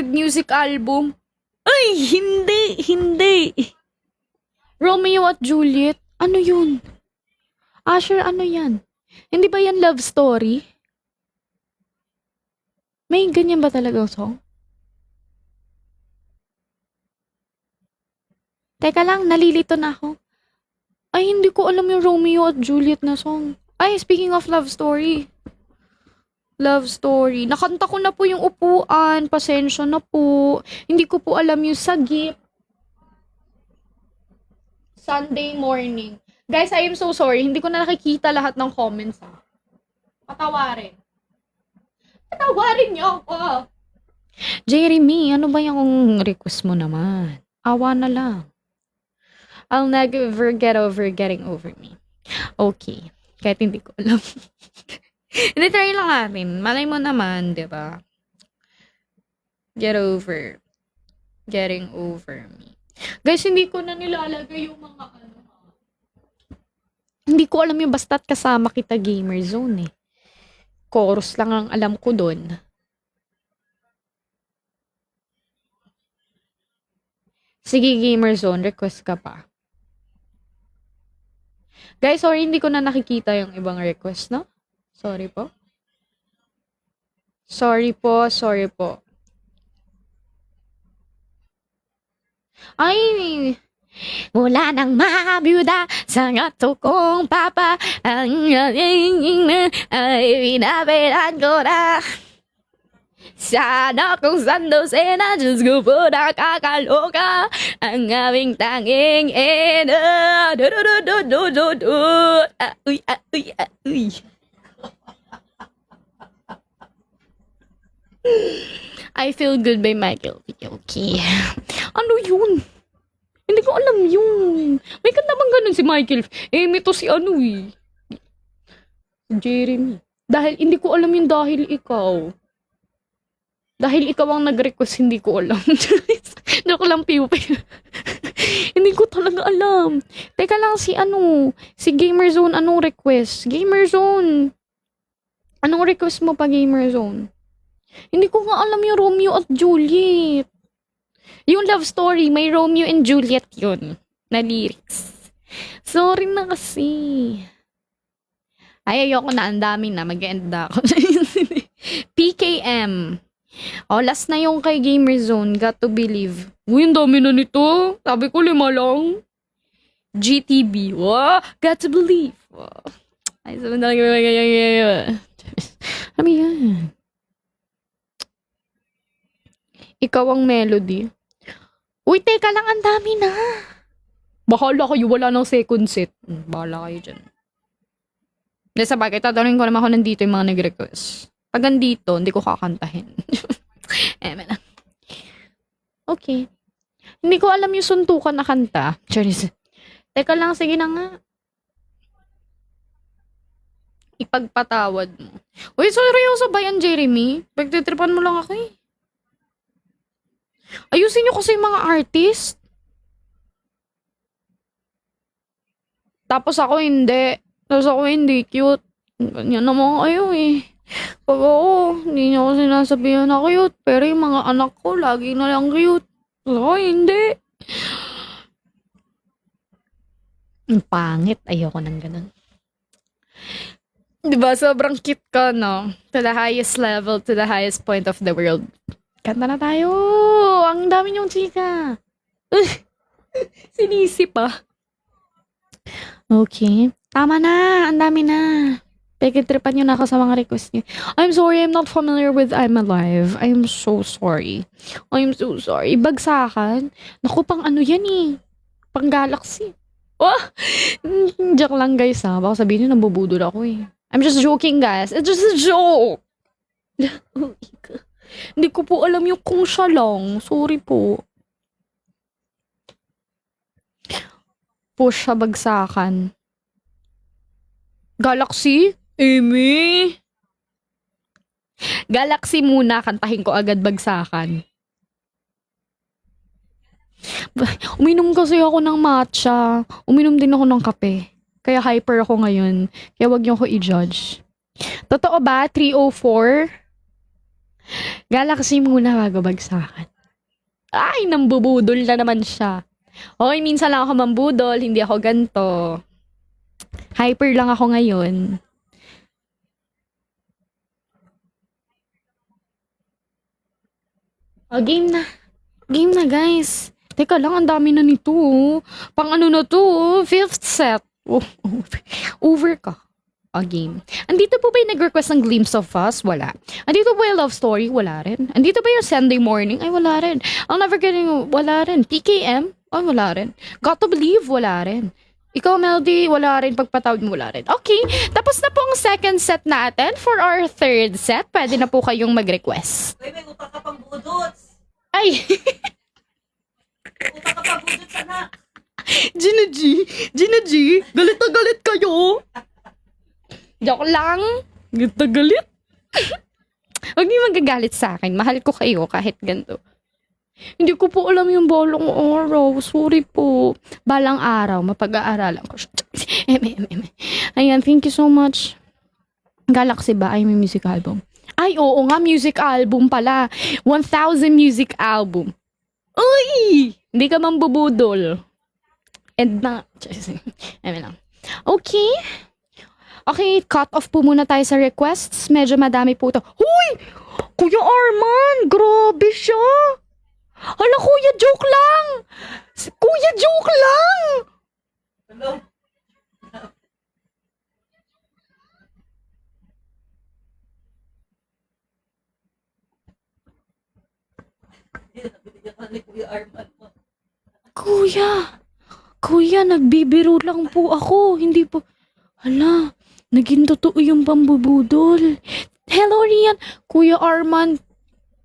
music album. Ay, hindi. Romeo at Juliet. Ano yun? Asher, ano yan? Hindi ba yan love story? May ganyan ba talaga song? Teka lang, nalilito na ako. Ay, hindi ko alam yung Romeo at Juliet na song. Ay, speaking of love story. Love story. Nakanta ko na po yung upuan. Pasensya na po. Hindi ko po alam yung sagip. Sunday morning. Guys, I am so sorry. Hindi ko na nakikita lahat ng comments, ha. Patawarin niyo ako. Jeremy, ano ba yung request mo naman? Awa na lang. I'll never get over getting over me. Okay. Kahit hindi ko alam. Hindi, try lang natin. Malay mo naman, di ba? Getting over me. Guys, hindi ko na nilalagay yung mga Hindi ko alam yung basta't kasama kita gamer zone eh. Chorus lang ang alam ko doon. Sige gamer zone, request ka pa. Guys, sorry hindi ko na nakikita yung ibang request, no? Sorry po. Sorry po, sorry po. Ay, wala nang mabiyuda sa ngato kong papa. Ang ay pinapilan ko na. Sana kung saan dosena, Diyos ko po nakakaloka. Ang aming tanging ina. Uy, uy, uy. I Feel Good by Michael. Okay. Ano yun? Hindi ko alam yun. May kanta bang ganun si Michael? May to si ano eh. Jeremy. Dahil hindi ko alam yun dahil ikaw. Dahil ikaw ang nag-request, hindi ko alam. Joke lang, piupi. Hindi ko talaga alam. Teka lang, si Gamerzone, anong request? Gamerzone. Anong request mo pa, Gamerzone? Hindi ko nga alam yung Romeo at Juliet. Yung love story, may Romeo and Juliet yun. Na lyrics. Sorry na kasi. Ay, ayoko na. Ang dami na. Mag-end na ako. PKM. Oh, last na yung kay Gamerzone. Got to Believe. Uy, ang dami na nito. Sabi ko 5 lang. GTB. Wow, Got to Believe. Wow. Ay, sabi na lang. Ano yan? Ikaw ang melody. Uy, teka lang, ang dami na. Bahala kayo, wala nang second set. Bahala kayo dyan. Hindi, sa bagay, tatanungin ko naman ako nandito yung mga nag-request. Pag nandito, hindi ko kakantahin. Lang. Okay. Hindi ko alam yung suntukan na kanta. Charis. Teka lang, sige na nga. Ipagpatawad mo. Uy, seryoso ba yan, Jeremy? Pagtitripan mo lang ako eh. Ayusin nyo kasi yung mga artist. Tapos ako hindi. Cute. Ganyan naman kayo eh. Pag ako, hindi niyo ako sinasabihan na cute. Pero yung mga anak ko, lagi na lang cute. Ako, hindi. Ang pangit. Ayoko nang ganun. Diba, sobrang cute ka, no? To the highest level, to the highest point of the world. Kanta na tayo! Ang dami niyong chika! Sinisi pa. Okay. Tama na! Ang dami na! Pagkitripan niyo na ako sa mga request niyo. I'm sorry, I'm not familiar with I'm Alive. I'm so sorry. I'm so sorry. Bagsakan? Naku, pang ano yan eh. Pang Galaxy. Oh! Joke lang guys ha. Baka sabihin niyo nabubudol ako eh. I'm just joking guys. It's just a joke! Hindi ko po alam yung kung siya lang. Sorry po. Push siya bagsakan. Galaxy? Amy? Galaxy muna. Kantahin ko agad bagsakan. Uminom kasi ako ng matcha. Uminom din ako ng kape. Kaya hyper ako ngayon. Kaya wag niyo ako i-judge. Totoo ba? 304? Galaxy muna bago bagsakan. Ay, nambubudol na naman siya. Hoy, minsan lang ako mambudol, hindi ako ganto. Hyper lang ako ngayon. Oh, game na. Game na, guys. Teka lang, ang dami na nito. Pang ano na to? 5th set. Oh, over ka. A game. Andito po ba yung nag-request ng Glimpse of Us? Wala. Andito po yung Love Story? Wala rin. Andito ba yung Sunday Morning? Ay, wala rin. I'll Never Getting, wala rin. PKM? Ay, wala rin. Got to Believe? Wala rin. Ikaw, Melody? Wala rin. Pagpatawad mo, wala rin. Okay. Tapos na po ang second set natin. For our third set, pwede na po kayong mag-request. Uy, may utang ka pang budots. Ay! Utang ka pang budots, anak. Gina G, galit na galit kayo. Joke lang. Galit na galit. Huwag niyo magagalit sa akin. Mahal ko kayo kahit ganito. Hindi ko po alam yung balang araw. Sorry po. Balang araw, mapag-aaralan ko. Ayan, thank you so much. Galaxy ba ay may music album? Ay, oo nga, music album pala. 1,000 music album. Uy! Hindi ka mambubudol. And na... Eme lang. Okay. Okay, cut off po muna tayo sa requests. Medyo madami po to. Huy! Kuya Arman! Grabe siya! Hala, kuya, joke lang! Kuya, joke lang! Hello? Binigyan ka ni Kuya Arman mo. Kuya, nagbibiro lang po ako. Hindi po... Hala, naging totoo yung pambubudol. Hello, Rian. Kuya Arman,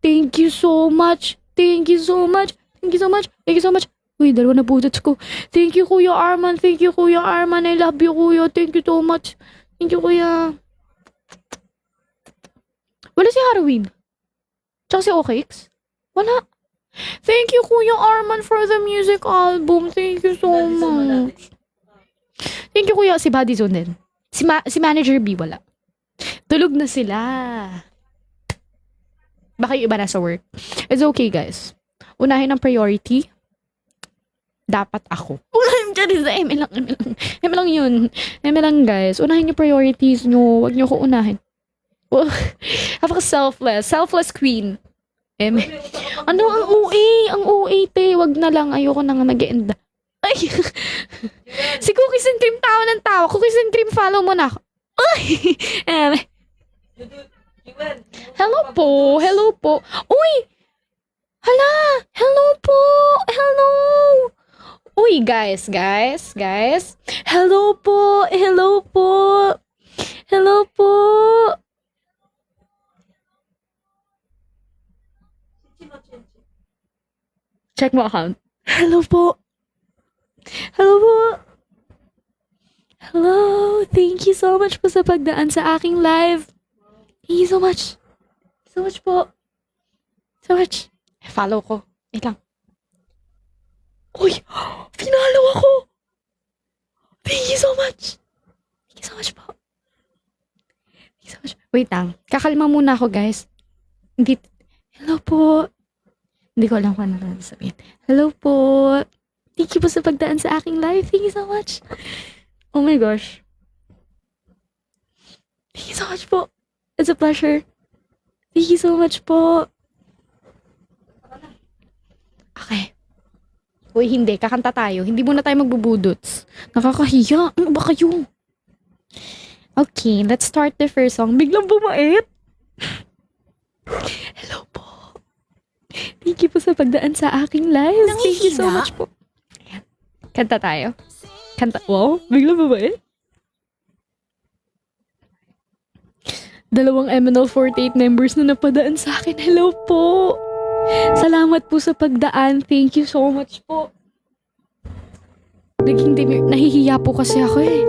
thank you so much. Thank you so much. Thank you so much. Thank you so much. Uy, dalawa na budots ko. Thank you, Kuya Arman. Thank you, Kuya Arman. I love you, Kuya. Thank you so much. Thank you, Kuya. Wala si Halloween. Tsaka si OKX. Wala. Thank you, Kuya Arman, for the music album. Thank you so much. Thank you, Kuya. Si Buddy Zone din. Si Manager B, wala. Tulog na sila. Baka yung iba na sa work. It's okay, guys. Unahin ang priority. Dapat ako. Unahin dyan is eme lang. Eme lang yun. Eme lang, guys. Unahin yung priorities nyo. Huwag nyo ko unahin. Selfless. Selfless queen. Eme. Ano ang OA? Ang OA, te. Wag na lang. Ayoko na nga mag-end. Ay. Si Cookies and Cream tawa ng tawa. Cookies and Cream, follow mo na ako. Ay. Eme. Hello po. Hello po. Uy! Hala! Hello po! Hello! Uy, guys. Hello po! Hello po! Hello po! Check mo account. Hello po! Hello po! Hello! Thank you so much po sa pagdaan sa aking live. Thank you so much. So much po. So much. Follow ko. Wait lang. Uy! Pinalo ako! Thank you so much. Thank you so much po. Thank you so much. Wait lang. Kakalma muna ako, guys. Hindi. Hello po. Hindi ko alam kung ano sabihin. Hello po. Thank you po sa pagdaan sa aking live. Thank you so much. Oh my gosh. Thank you so much po. It's a pleasure. Thank you so much po. Okay. Uy, hindi. Kakanta tayo. Hindi muna tayo magbubudots. Nakakahiya. Ano ba kayo? Okay, let's start the first song. Biglang bumait. Hello po. Thank you po sa pagdaan sa aking live. Thank you so much po. Ayan. Kanta tayo. Wow, biglang bumait. Dalawang MNL48 members na napadaan sa akin. Hello po. Salamat po sa pagdaan. Thank you so much po. Nahihiya po kasi ako eh.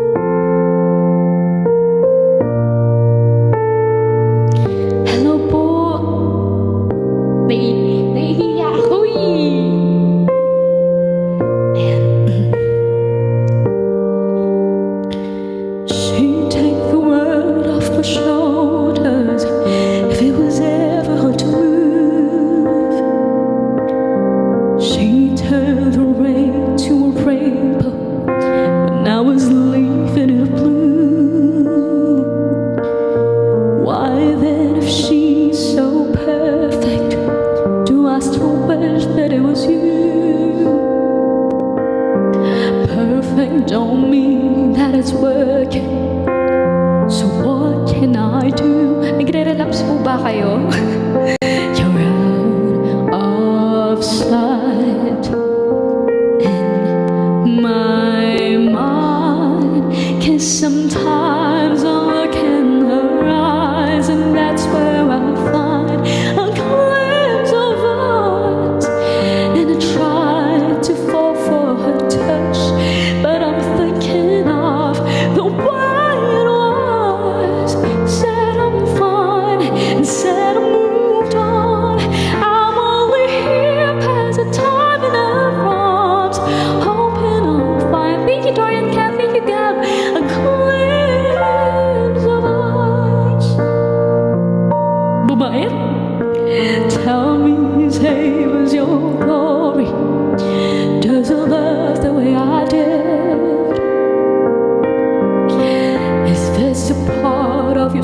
Hello po. Nahihiya ako eh. She'd take the world off my shoulders if it was ever hard to move. She turned the rain to a rainbow, but now it's leaving it blue. Why then, if she's so perfect, do I still wish that it was you? Perfect don't mean that it's working. So what can I do? Nagre-relapse po ba kayo? You're out of sight in my mind. 'Cause sometimes I look in her eyes, and that's where I find a glimpse of us. And I try to fall for her touch, but I'm thinking of the way it was. Said I'm fine and said I moved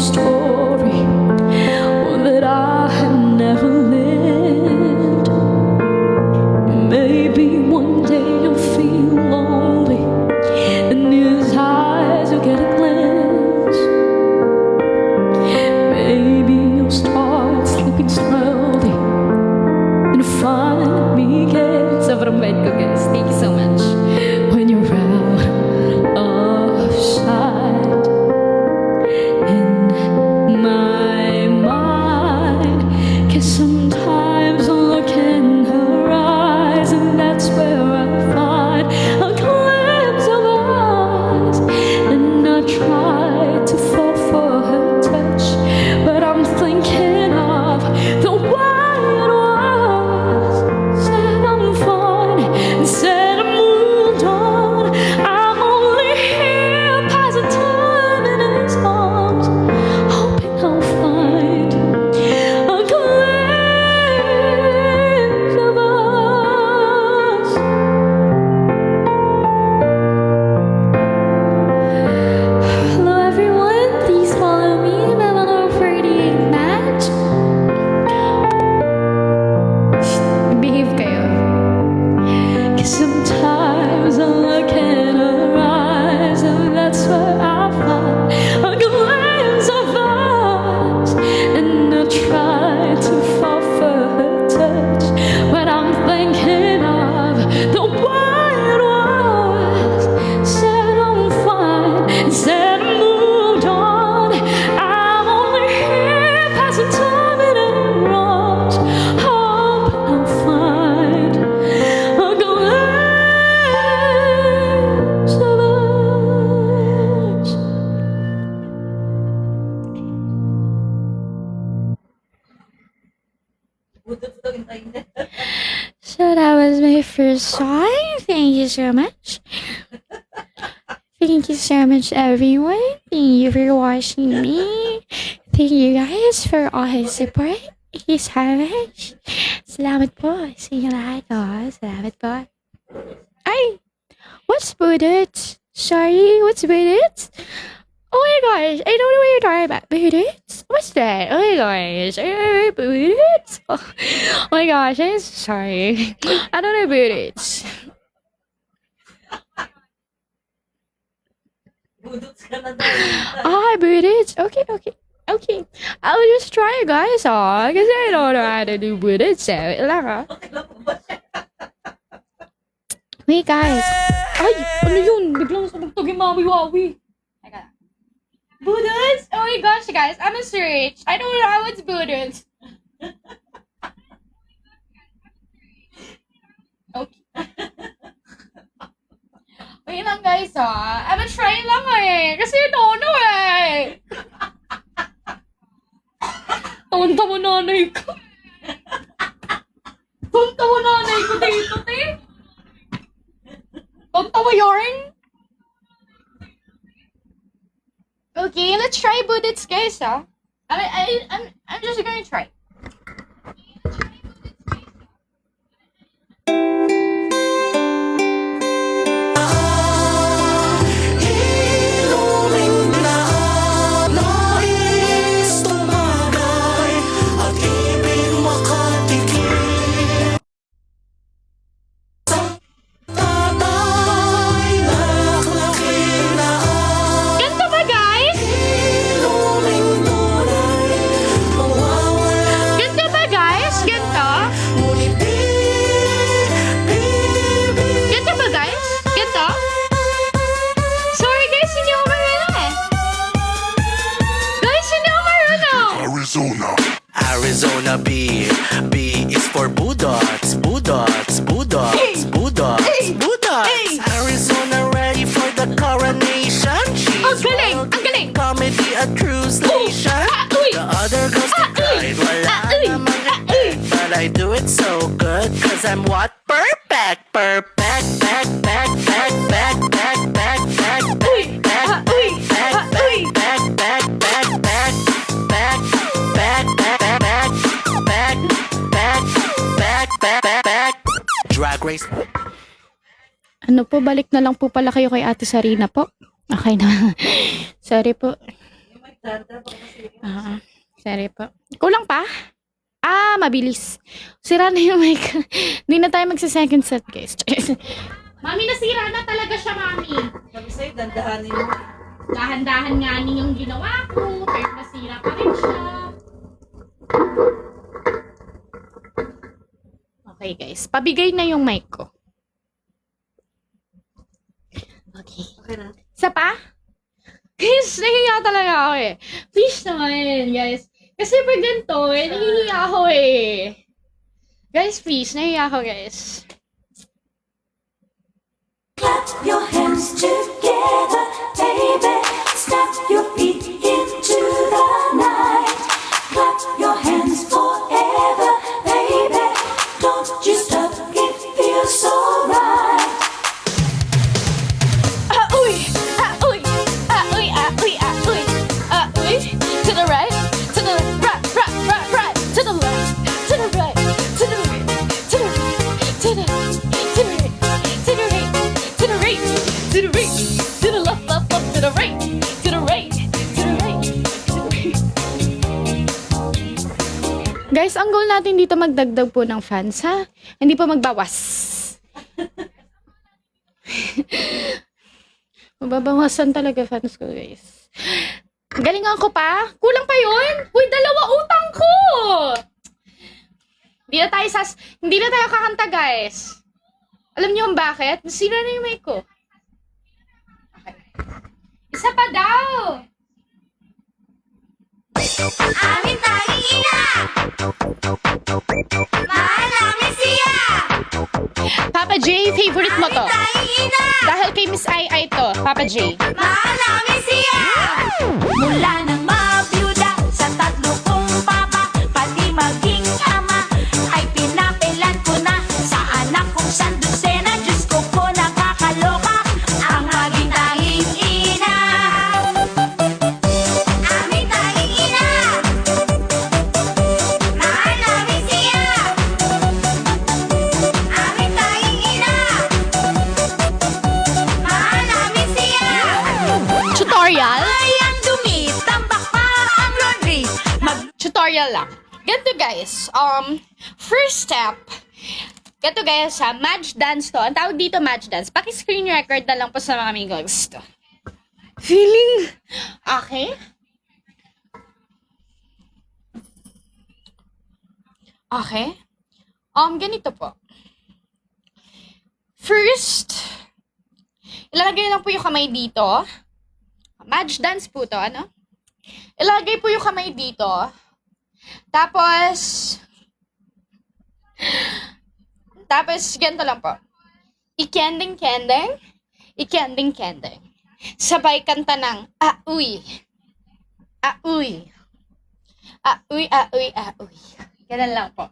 story, one that I had never lived. Maybe one day you'll feel lonely, and his eyes will get a glimpse. Maybe you'll start sleeping slowly and find me again. Sobrang bad ko, guys. Thank you so much. When you're out of sight in my mind, 'cause sometimes I look in her eyes, and that's where I find a glimpse of us. And I try to fall for her touch, but I'm thinking of the way it was. Said I'm fine, said I moved on. I'm only here passing time in his arms, hoping I'll find a glimpse of us. Hello everyone, please follow me my mga 48 match. Behave kayo. 'Cause sometimes I look in her eyes, and that's where I find a glimpse of us. And I try to fall for her touch, but I'm thinking of the way it was. Said I'm fine, said I moved on. I'm only here passing time in her arms, hoping I'll find a glimpse of us. Budot daw yung internet. So that was my first song. Thank you so much. Thank you so much, everyone. Thank you for watching me. Thank you guys for all his support. Thank you so much. Salamat po sa inyo lahat. Oh. Salamat po. Ay! What's Budots? Sorry, what's Budots? Oh my gosh, I don't know what you're talking about. Budots? What's that? Oh my gosh, Budots? Oh my gosh, I'm so sorry. I don't know Budots. Budot ka na daw. Ah, Budots? Okay. I'll just try guys, because I don't know how to do Budots, so lang ah. Okay lang po ba siya? Wait guys. Ay, ano yun? Biglang sabagtog yung mami-wawi. Teka. Budots? Oh my gosh, guys, I'm a search. I don't know how it's Budots. Okay. Wait lang guys I'm a try lang kasi I don't know Tawan-tawa nanay ko. Tawan-tawa nanay ko dito, te. Tawan-tawa yarn. Okay, let's try Budots guys I'm just gonna try. Ganto ba guys? Ganto ba guys? Ganto? Ganto ba guys? Ganto? Sorry guys, hindi ako marunong Guys, hindi ako marunong. Arizona. Arizona B. B is for Budots. Budots. Budots. Budots. Budots. Arizona ready for the coronation. She's Ang galing! Ang galing! comedy a cruise nation. Uy! The other girls they cried. Wala namang effect. But I do it so good. Cause I'm what? Perfect. Perfect. Back, back, back, back, back, back, back, back, Uy! back, Uy! back, Uy! back, back, back, back, back, back, back, back, back, back, back, back, back, back. Drag race. Ano po, balik na lang po pala kayo kay Ate Sarina po. Okay na. Sorry po. Yung mic Sandra, baka serious. Sorry po. Kulang pa? Mabilis. Sira na yung mic. Hindi na tayo magsa-second set, guys. Mami, nasira na talaga siya, Mami. Sabi sa'yo, dandahanin mo. Dahan-dahan nga yung ginawa ko, pero nasira pa rin siya. Okay, guys. Pabigay na yung mic ko. Okay. Okay na. Isa pa? Guys, nahihiya talaga ako eh. Please naman, guys. Kasi pag ganito, nahihiya ako eh. Guys, please, nahihiya ako, guys. Clap your hands together, baby. Snap your feet into the night. Clap your hands forever, baby. Don't you stop, it feels so right. Uy! Uy! Uy! Uy! Uy! Uy! To the right, to the right, right, to the left, to the right, to the right, to the right, to the right, to the right, to the right, to the right, to the left, to the right, to the right, to the right, to the right. Guys, ang goal natin dito magdagdag po ng fans, ha? Hindi pa magbawas. Mababawasan talaga fans ko, guys. Galingan ko pa? Kulang pa yun? Uy, 2 utang ko! Hindi na tayo kakanta, guys. Alam niyo kung bakit? Nasira na yung mic ko. Okay. Isa pa daw! Amin tayong ina. Mahal namin siya. Papa J, favorite mo to. Tayong ina. Dahil kay Miss Ai Ai to, Papa J. Mahal namin siya. Mula nang mabiyuda sa 3 kong papa, pati maging ama, ay pinapilan ko na sa anak kong sandusena. Diyos ko po nakakaloka ang maging tanging ina. Amin tanging ina. Mahal namin siya. Amin tanging ina. Mahal namin siya. Tutorial? Ay, ang dumi, tambak pa ang laundry. Tutorial lang. Ganito, guys. First step. Ganito, guys, ha. Match dance to. Ang tawag dito, match dance. Paki-screen record na lang po sa mga amigos to. Feeling. Okay. Okay. Ganito po. First, ilalagay lang po yung kamay dito. Match dance po to, ano? Ilalagay po yung kamay dito. Tapos, ganito lang po. Ikending-kending. Ikending-kending. Sabay kanta ng auy. Auy. Auy, auy, auy. Ganun lang po.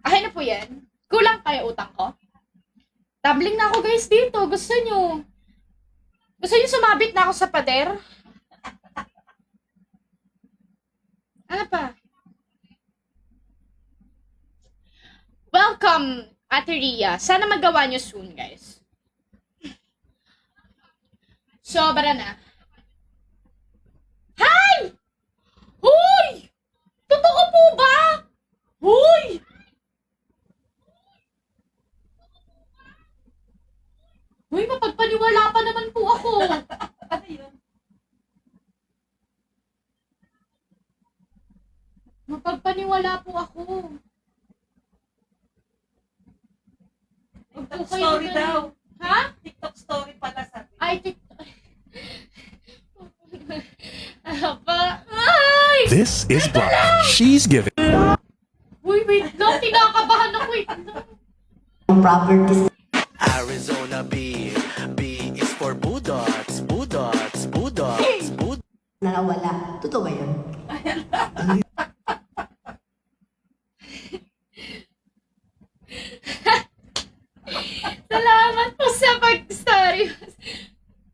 Okay na po yan. Kulang pa yung utang ko. Tabling na ako, guys, dito. Gusto nyo sumabit na ako sa pader? Ano pa? Welcome, Ate Ria. Sana magawa nyo soon, guys. Sobra na. Hi! Huy! Totoo po ba? Huy! Huy, mapagpaniwala pa naman po ako. Ano yun? Mapagpaniwala po ako. Huwag po TikTok kayo story ganun. daw. Ha? TikTok story pala sabi. Ay, TikTok. Ano pa? Ay! This is Bluff. She's giving. Uy, wait lang. Tinakabahan ako. Wait lang. Arizona B. B is for Budots. Budots. Budots. Budots. Nakawala. Totoo ba yun? Salamat po sa pag-story.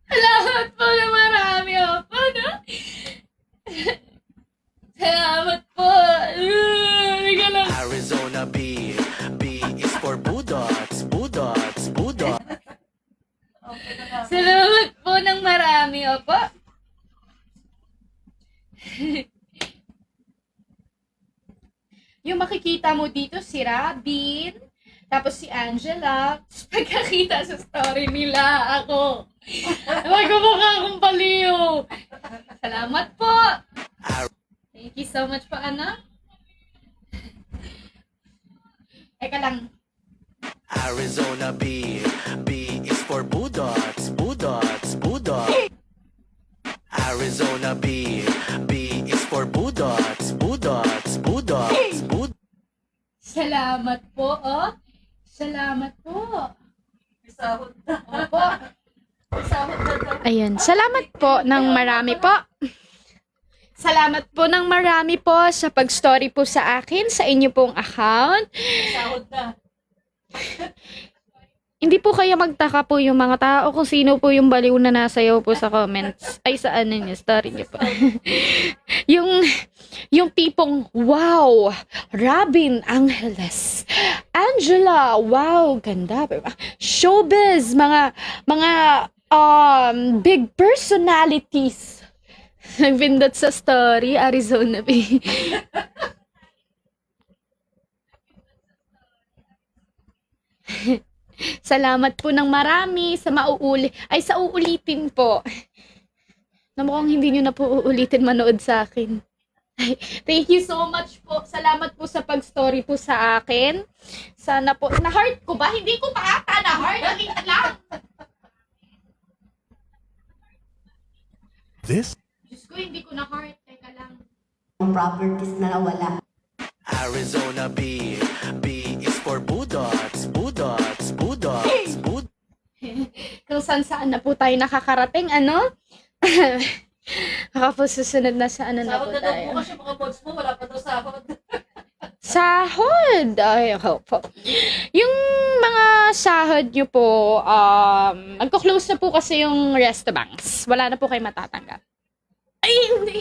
Salamat po na marami. Ano? Salamat po. Hindi lang. Arizona B. B is for Budots. Budots. Budots. Okay na nga. Salamat po ng marami. Opo. Yung makikita mo dito si Robin, tapos si Angela, tapos pagkakita sa story nila, ako. Magkumukha akong baliw. Salamat po. Thank you so much po, anak. Eka lang. Arizona B. B is for budots, budots, budots. Arizona B. B is for budots, budots, budots, budots. Salamat po, oh. Salamat po. May sahod na. Opo. May sahod na daw. Ayun, salamat po ng marami po. Salamat po ng marami po sa pag-story po sa akin, sa inyo pong account. May sahod na. Hindi po kaya magtaka po yung mga tao kung sino po yung baliw na nasayaw po sa comments. Ay, sa ano niya, story niya po. yung tipong, wow, Robin Angeles, Angela, wow, ganda. Showbiz, mga big personalities. Nagpindot sa story, Arizona B. Salamat po ng marami sa sa uulitin po. Na mukhang hindi nyo na po uulitin manood sa akin. Thank you so much po. Salamat po sa pag-story po sa akin. Sana po, na-heart ko ba? Hindi ko pa ata na-heart. Nakita lang. This Diyos ko, hindi ko na-heart. Teka lang. Ang properties na nawala. Arizona B. B is for budots, budots, budots, budots. Kung saan na po tayo nakakarating, ano? Baka po susunod na sa ano na Sahod po na daw tayo. po kasi mga mods mo, wala pa daw sahod. Sahod! Ay, ako po. Yung mga sahod nyo po, magko-close na po kasi yung resto banks. Wala na po kayo matatanggap. Ay, hindi.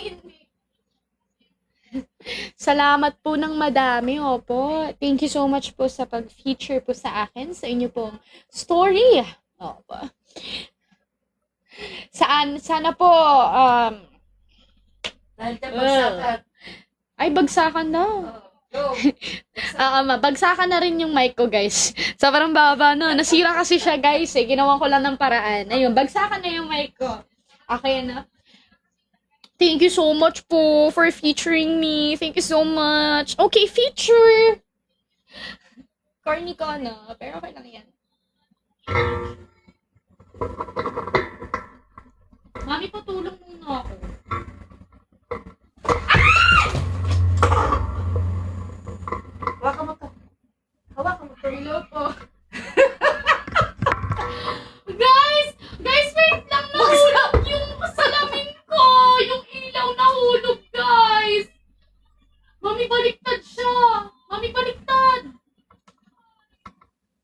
Salamat po ng madami, opo. Thank you so much po sa pag-feature po sa akin, sa inyo pong story. Opo. Sana po, Dahil tayo bagsakan. ay, bagsakan daw. Go. Bagsakan na rin yung mic ko, guys. Sobrang baba, no? Nasira kasi siya, guys, eh. Ginawan ko lang ng paraan. Ayun, bagsakan na yung mic ko. Okay na. Thank you so much po for featuring me. Thank you so much. Okay, feature! Corny ko, no? Pero okay lang yan. Mami, patulong muna ako. Hawakan mo to. Hawakan mo to. Hello po. Guys! Guys, wait lang! Nahulog yung salamin ko! Yung ilaw nahulog, guys! Mami, baliktad siya! Mami, baliktad!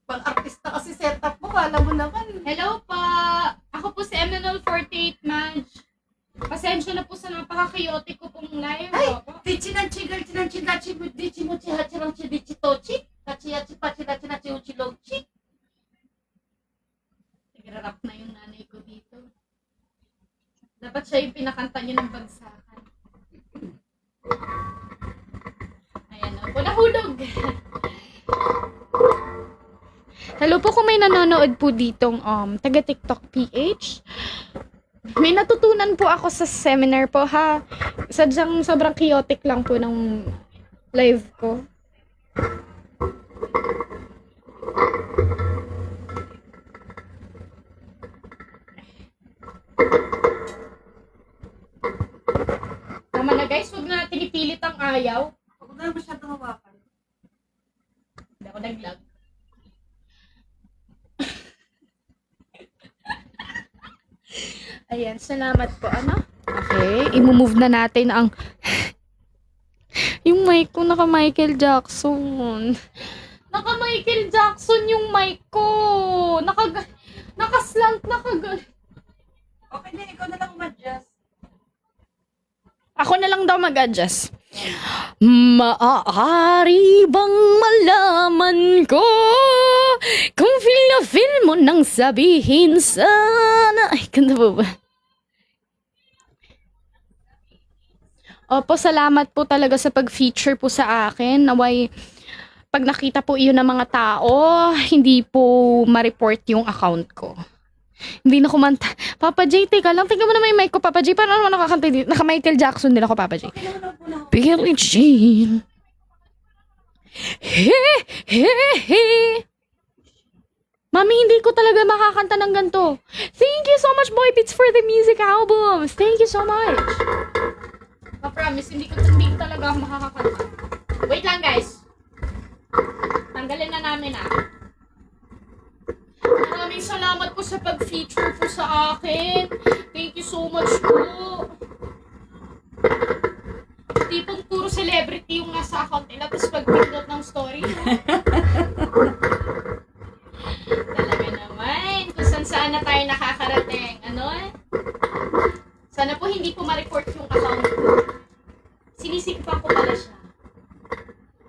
Pang-artista kasi setup mo, kala mo naman. Hello pa! Ako po si MNL48 Madge. Pasensya na po sa napaka-chaotic ko pong live. Ay! Opo. Tichinanchigal, chinanchigachi, dichi mo, chihachirang, chidichi, tochi. Kachiyachi, pachinachi, nachi, uchilogchi. Nagrarap na yung nanay ko dito. Dapat siya yung pinakanta niyo ng bagsakan. Ayan o, nahulog! Hello po kung may nanonood po ditong taga TikTok PH. May natutunan po ako sa seminar po ha. Sadyang sobrang chaotic lang po ng live ko. Tama na guys, huwag na natin ipilit ang ayaw. Huwag na masyadong hawakan. Hindi ako nag-vlog. Ayan, salamat po. Ano? Okay, i-move na natin ang yung mic ko naka Michael Jackson. Naka Michael Jackson yung mic ko. Naka-slant, Okay na, ikaw na lang umadjust. Ako na lang daw mag-adjust. Maaari bang malaman ko kung feel na feel mo nang sabihin sana. Ay, ganda po ba? Opo, salamat po talaga sa pag-feature po sa akin. Naway, pag nakita po iyon ng mga tao, hindi po ma-report yung account ko. Hindi na kumanta. Papa J, teka lang. Tingnan mo naman yung mic ko, Papa J. Paano naman nakakanta dito? Naka-Michael Jackson din ako, Papa J. Billie Jean. He, he, he. Mami, hindi ko talaga makakanta ng ganito. Thank you so much, Boy Beats, for the music albums. Thank you so much. I-promise, hindi ko talaga ako makakakanta. Wait lang, guys. Tanggalin na namin, Maraming salamat po sa pag-feature po sa akin. Thank you so much po. Tipong puro celebrity yung nasa account nila, tapos pag-pindot ng story. Talaga naman. Kung saan na tayo nakakarating. Ano? Sana po hindi po ma-report yung account ko. Sinisikpa ko pala siya.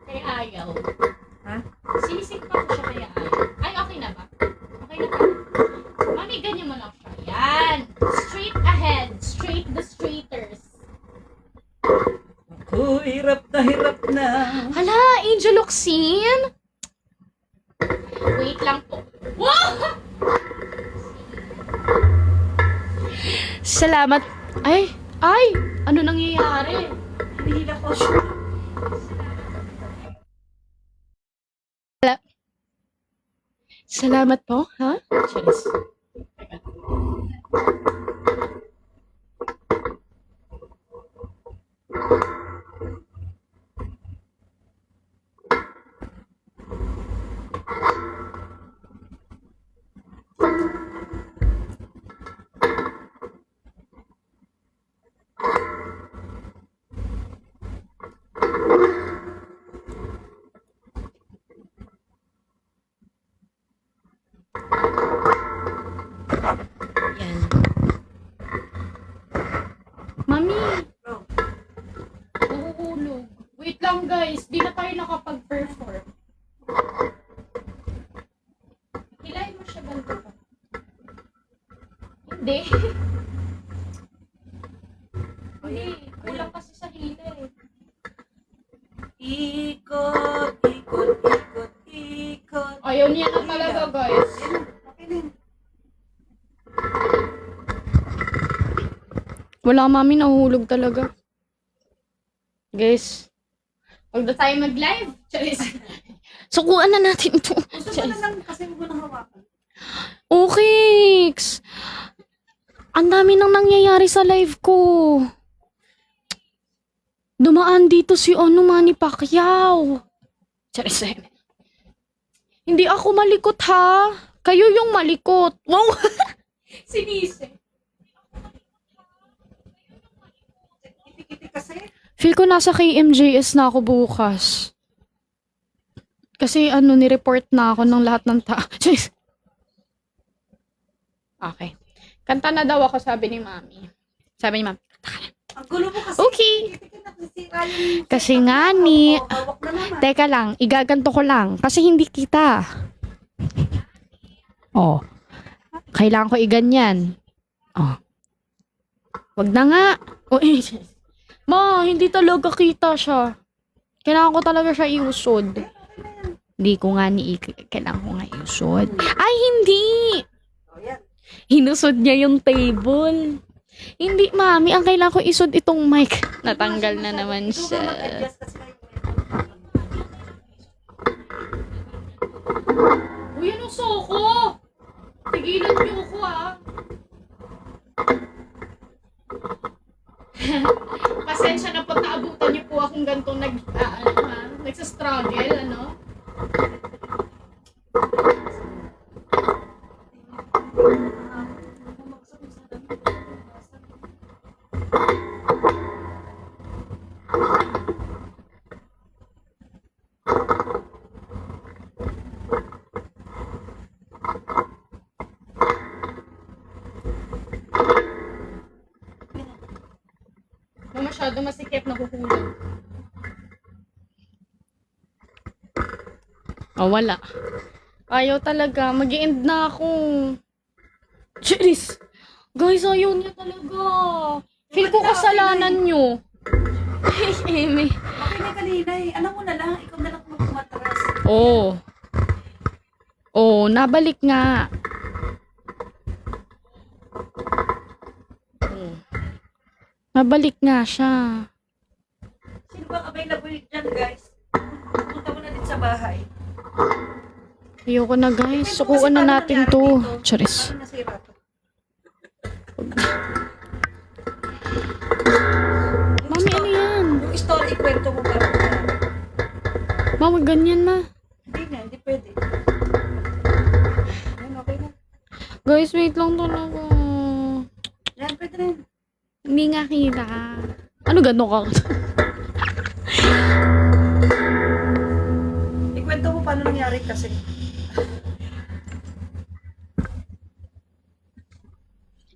Kaya ayaw. Ha? Sinisikpa ko siya kaya ayaw. Ay, okay na ba? Okay na ba? Mami, ganyan mo lang siya. Yan. Straight ahead. Straight the straighters. Ako, hirap na. Hala, Angel Oxin? Wait lang po. Wow! Salamat. Ay! Ano nangyayari? Hinihila ko. Salamat po, ha? Cheers. Yan. Mami! Uuulog. Wait lang, guys. Di na tayo nakapag-perform. Hilahin mo siya ganito pa. Hindi. Hindi. Kulang kasi sa hila eh. Ikot, ikot, ikot, ikot. Ayaw niya na talaga, guys. Okay din. Wala, mami. Nahuhulog talaga. Guys. Huwag na tayo mag-live. Charis. Sukuan na natin ito. Gusto mo na lang kasi mo nang hawakan. Okay. Ang dami nang nangyayari sa live ko. Dumaan dito si Manny Pacquiao. Charis. Hindi ako malikot, ha? Kayo yung malikot. Wow! Sinisi. Kiti-kiti kasi. Feel ko nasa KMJS na ako bukas. Kasi ni-report na ako ng lahat ng tao. Okay. Kanta na daw ako, sabi ni Mami. Sabi ni Mami, kanta ka na. Ang gulo mo kasi. Okay. Kiti-kiti na nasisira yung... Kasi nga ni... Hawak na naman. Teka lang, igaganto ko lang. Kasi hindi kita. Oh. Kailangan ko iganyan. Oh. Wag na nga. Oh, Ma, hindi talaga kita siya. Kailangan ko talaga siya iusod. Hindi ko nga kailangan ko nga iusod. Ay, hindi! Oh, yan. Hinusod niya yung table. Hindi, Mami. Ang kailangan ko isod itong mic. Natanggal na naman siya. Mag-adjust kasi kayo. Uy, anong soko? Tigilan niyo ako, Pasensya na po, naabutan niyo po akong ganitong nagsa-struggle, ano? Masyado masikip, nahuhulog. Oh, wala. Ayaw talaga. Mag-i-end na ako. Cheers! Guys, ayaw niya talaga. Feel ko kasalanan nyo. Amy. Okay na kanina eh. Alam mo na lang, ikaw na lang magmatras. Oh. Oh, nabalik nga. Oh. Nabalik nga siya. Sino bang available dyan, guys? Punta mo na din sa bahay. Ayoko na guys. Sukuan na natin to. Charis. Ano nasira to? Mami, ano yan? Yung story, ikwento mo ba? Mami, ganyan ma. Hindi na, hindi pwede. Yan, okay na. Guys, wait lang talaga. Yan, pwede na yun. Hindi nga kita. Ano gano'n ka? Ikwento mo paano nangyari kasi.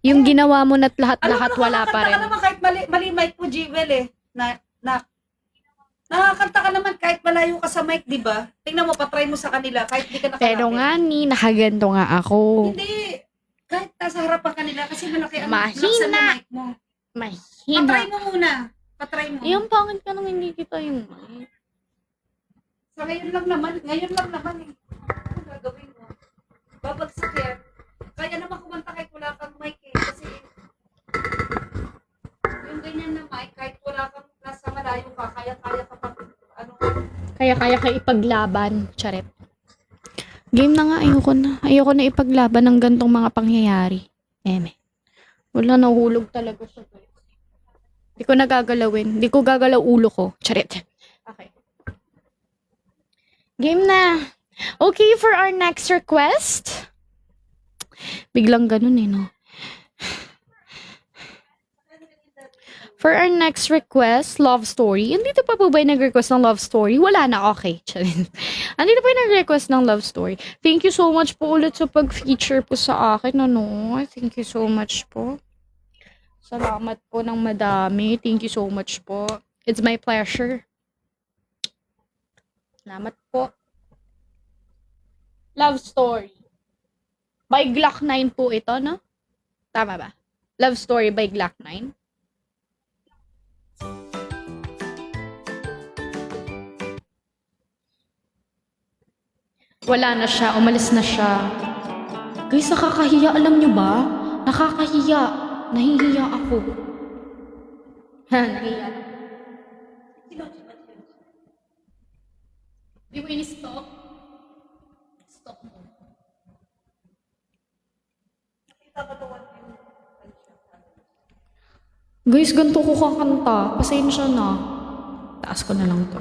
Yung ginawa mo na't lahat-lahat Alam mo, wala pa nakakanta rin. ka naman kahit mali mic mo, Jewel eh. Nakakanta ka naman kahit malayo ka sa mic, di ba? Tingnan mo, patry mo sa kanila kahit di ka nakalapit. Pero nga ni, nakaganto nga ako. Hindi. Kahit nasa harapan kanila kasi malaki ang Mahina. laksan ng mic mo. Mahina. Patry mo muna. Patry mo. Yung pangit ka nung hindi kita yung mic. Sa ngayon lang naman eh. Ano gagawin mo? Babagsak yan. Kaya naman kumanta kahit wala kang mic eh. Kasi yung ganyan na mic, kahit wala kang nasa malayo ka, kaya-kaya ka pa, ano, Kaya ka ipaglaban. Charet. Game na nga, ayoko na. Ayoko na ipaglaban ng gantong mga pangyayari. Eme. Wala, nahulog talaga siya. Hindi ko nagagalawin. Hindi ko gagalaw ulo ko. Charet. Okay. Game na. Okay, for our next request. Biglang ganun eh, no? For our next request, love story. Andito pa po ba yung nag-request ng love story? Wala na, okay. Charin. Andito pa yung nag-request ng love story. Thank you so much po ulit sa pag-feature po sa akin, ano? Thank you so much po. Salamat po ng madami. Thank you so much po. It's my pleasure. Salamat po. Love story. By Glock 9 po ito, no? Tama ba? Love story by Glock 9. Wala na siya, umalis na siya. Guys, nakakahiya, alam nyo ba? Nakakahiya. Nahihiya ako. Ha, nahihiya. Di mo ini-stop? Stop mo. Guys, ganito ko kakanta. Pasensya na. Taas ko na lang to.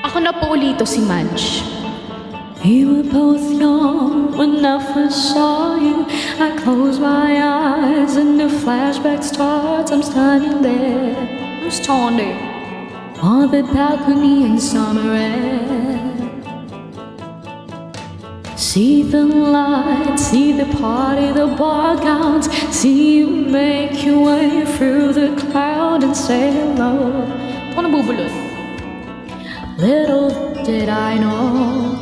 Ako na po ulito si Madge. We were both young when I first saw you. I close my eyes and the flashback starts. I'm standing there. I'm standing on the balcony in summer air. See the lights, see the party, the ball gowns. See you make your way through the crowd and say hello. Ako nabubulot. Little did I know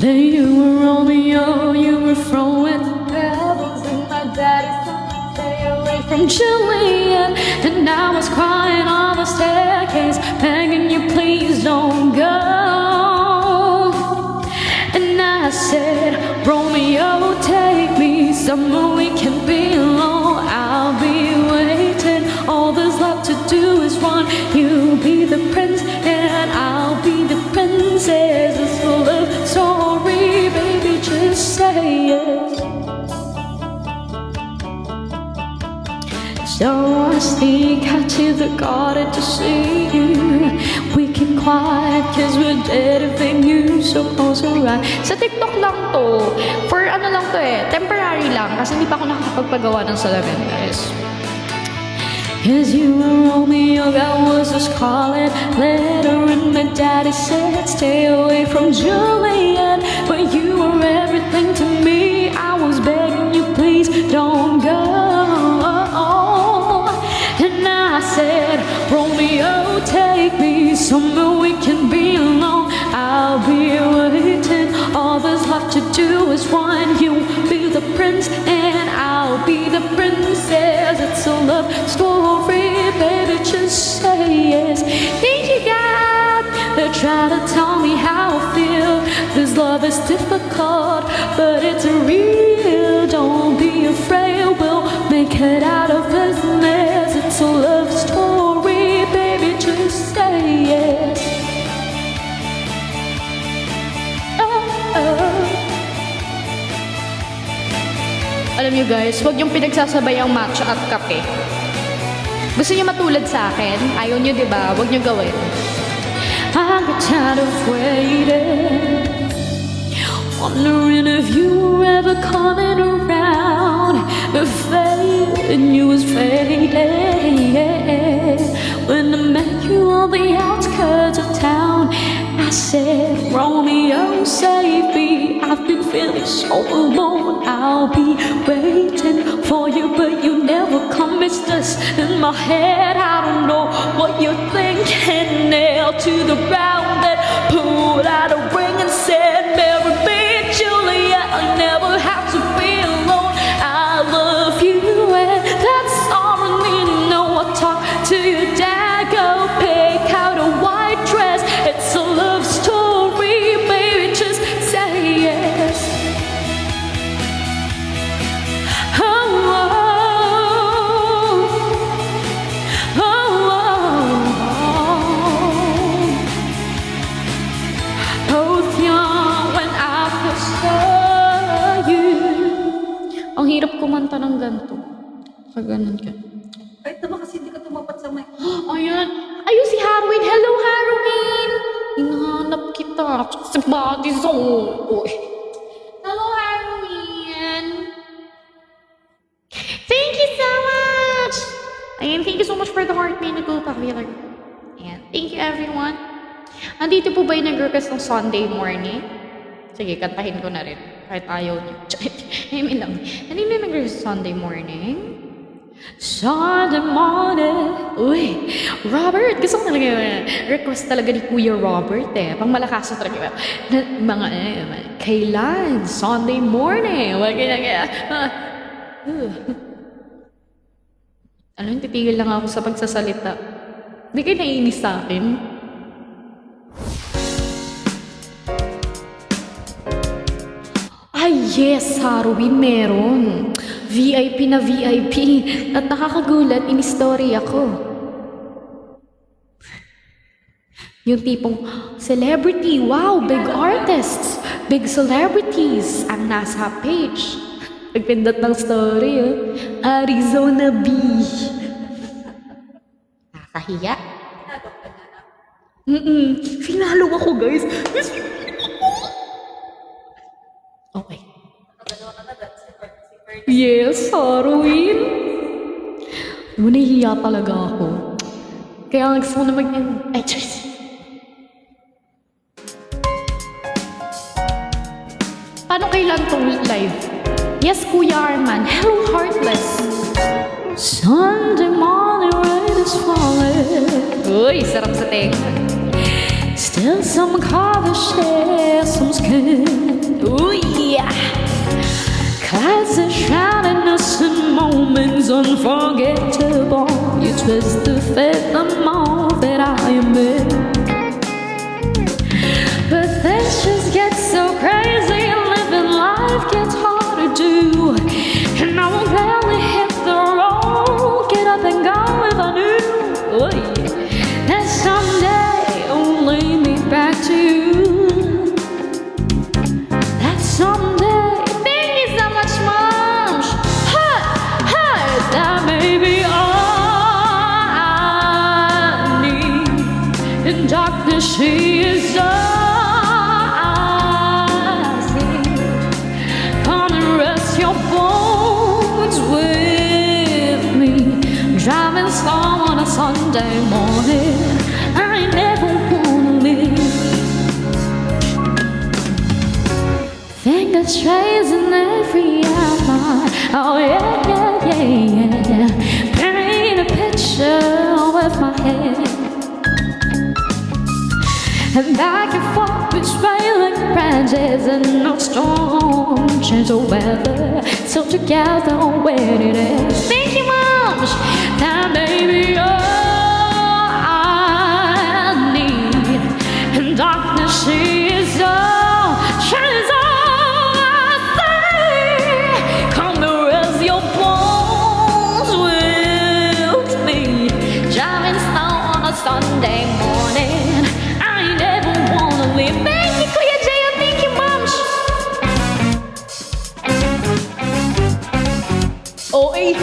that you were Romeo, you were throwing pebbles in my daddy's car. Stay away from Juliet. And I was crying on the staircase, begging you please don't go. And I said, Romeo, take me somewhere we can be alone. I'll be waiting, all there's left to do is run. You be the prince and I'll be the princess. It's a love story, baby, just say it. So I sneak out to the garden to see you. We keep quiet cause we're dead if they knew. So close your eyes. Sa TikTok lang to. For ano lang to eh. Temporary lang. Kasi hindi pa ako nakakapagpagawa ng salamin, guys. Cause you were Romeo, that was a scarlet letter. And my daddy said stay away from Juliet. But you were everything to me. I was begging you please don't go. And I said, Romeo, you take me somewhere we can be alone? I'll be waiting. All there's left to do is one. You be the prince and I'll be the princess. It's a love story, baby, just say yes. Thank you, God. They try to tell me how I feel. This love is difficult, but it's real. Don't be afraid, we'll make it out of this mess. It's a love story, baby, just say yes. Alam niyo guys, huwag yung pinagsasabay ang matcha at kape. Gusto niyo matulad sa akin? Ayaw niyo, di ba? Huwag niyo gawin. I get tired of waiting, wondering if you were ever coming around. But faith in you is fading. When I met you on the outskirts of town, I said, Romeo, save me. I've been feeling so alone. I'll be waiting for you, but you never come. It's just in my head. I don't know what you're thinking. Nailed to the ground, then pulled out a ring and said, marry me, Julia. I'll never have to be alone. I love you, and that's all I need to know. I'll talk to your dad, go pick out a white dress. It's a love story, baby, just say yes. Oh, oh, oh. Both young when I first saw you. Ang hirap kumanta ng ganito. Pag ganun ka. Kahit naman kasi hindi ka tumapat sa mic. Ayun. Ayun si Harwin. Hello, Harwin! Hinahanap kita. Sa body zone. Hello, Harwin! Thank you so much! Ayan, thank you so much for the heart may nagpapakilala. Ayan, thank you everyone. Andito po ba yung nag-request ng Sunday morning? Sige, kantahin ko na rin. Kahit ayaw niyo. Amen lang. Andito yung nag-request Sunday morning? Sunday morning. Uy, Robert, gusto ko talaga yun. Request talaga ni Kuya Robert eh. Pang malakas na talaga. Mga, kailan? Sunday morning. Wag kaya. Alam, titigil lang ako sa pagsasalita. Hindi kayo naiinis sa akin. Ay, yes, Harwin, meron. VIP na VIP. At nakakagulat, in-story ako. Yung tipong, celebrity, wow, big artists, big celebrities ang nasa page. Pagpindot ng story, Arizona Beach. Nakahiya. Finalo ako, guys. Okay. Yes, Harwin. Nahihiya talaga ako. Kaya gusto ko na ay, Diyos. Paano kailan tong live? Yes, Kuya Arman. Hello, Heartless. Sunday morning rain is falling. Uy, sarap sa tenga. Still some cover share some skin. Uy, yeah. Clouds are shrouding us in moments unforgettable. You twist the fate the more that I am in. But things just get so crazy, living life gets hard to do. And I won't gladly hit the road, get up and go if I knew that someday it will lead me back to you. That someday, thank you so much, Mom. That may be all I need. In darkness, she is all I see. Come and rest your bones with me. Driving slow on a Sunday morning. I never wanna leave. Fingers tracing every outline. Oh yeah, yeah, yeah, yeah. Paint a picture with my head. And back and forth between like branches and no storm, gentle weather, so together when it is. Thank you, Mom. Now, baby, all I need, and darkness is all. She's all I say. Come to rest your bones with me. Driving slow on a Sunday morning. I never wanna leave. Thank you, Kuya Jay, and thank you, Mom. Oh, thank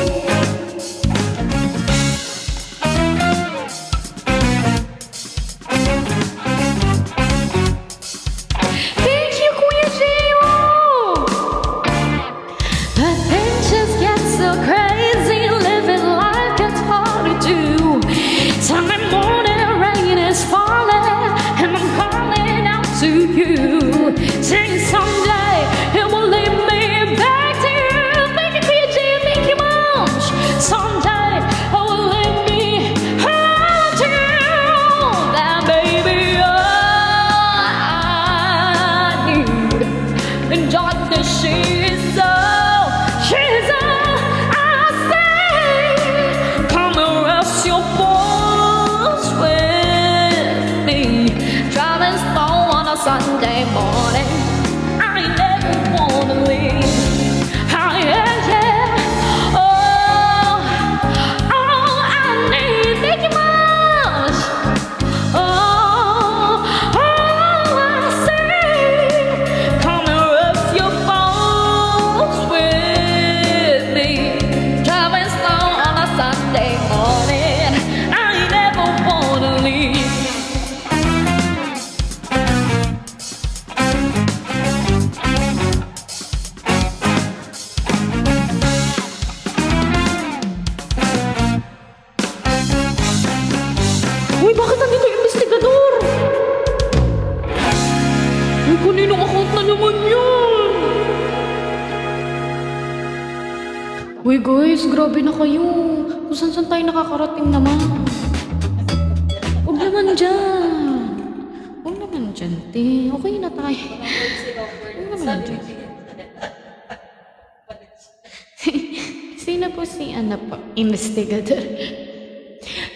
you, Kuya Jay. But things just get so crazy. Living life gets hard to do. Sunday morning, rain is falling, and I'm calling out to you. Saying someday it will lead me back to you. Thank you, PJ, thank you, Mom. Someday it will lead me home to you. That baby I need. And darkness, she's all I say. Come and rest your bones with me. Driving slow on a Sunday morning. I never wanna leave. All I need. Thank you, Mom. All I say. Come and rest your bones with me. Driving slow on a Sunday morning. I never wanna leave. Uy, bakit nandito yung investigador? Uy, kaninong account na naman yun? Uy guys, grabe na kayo. Kung saan tayo nakakarating naman. Huwag naman dyan. Huwag naman dyan, te. Okay na tayo. Huwag naman dyan. Sino po si investigator?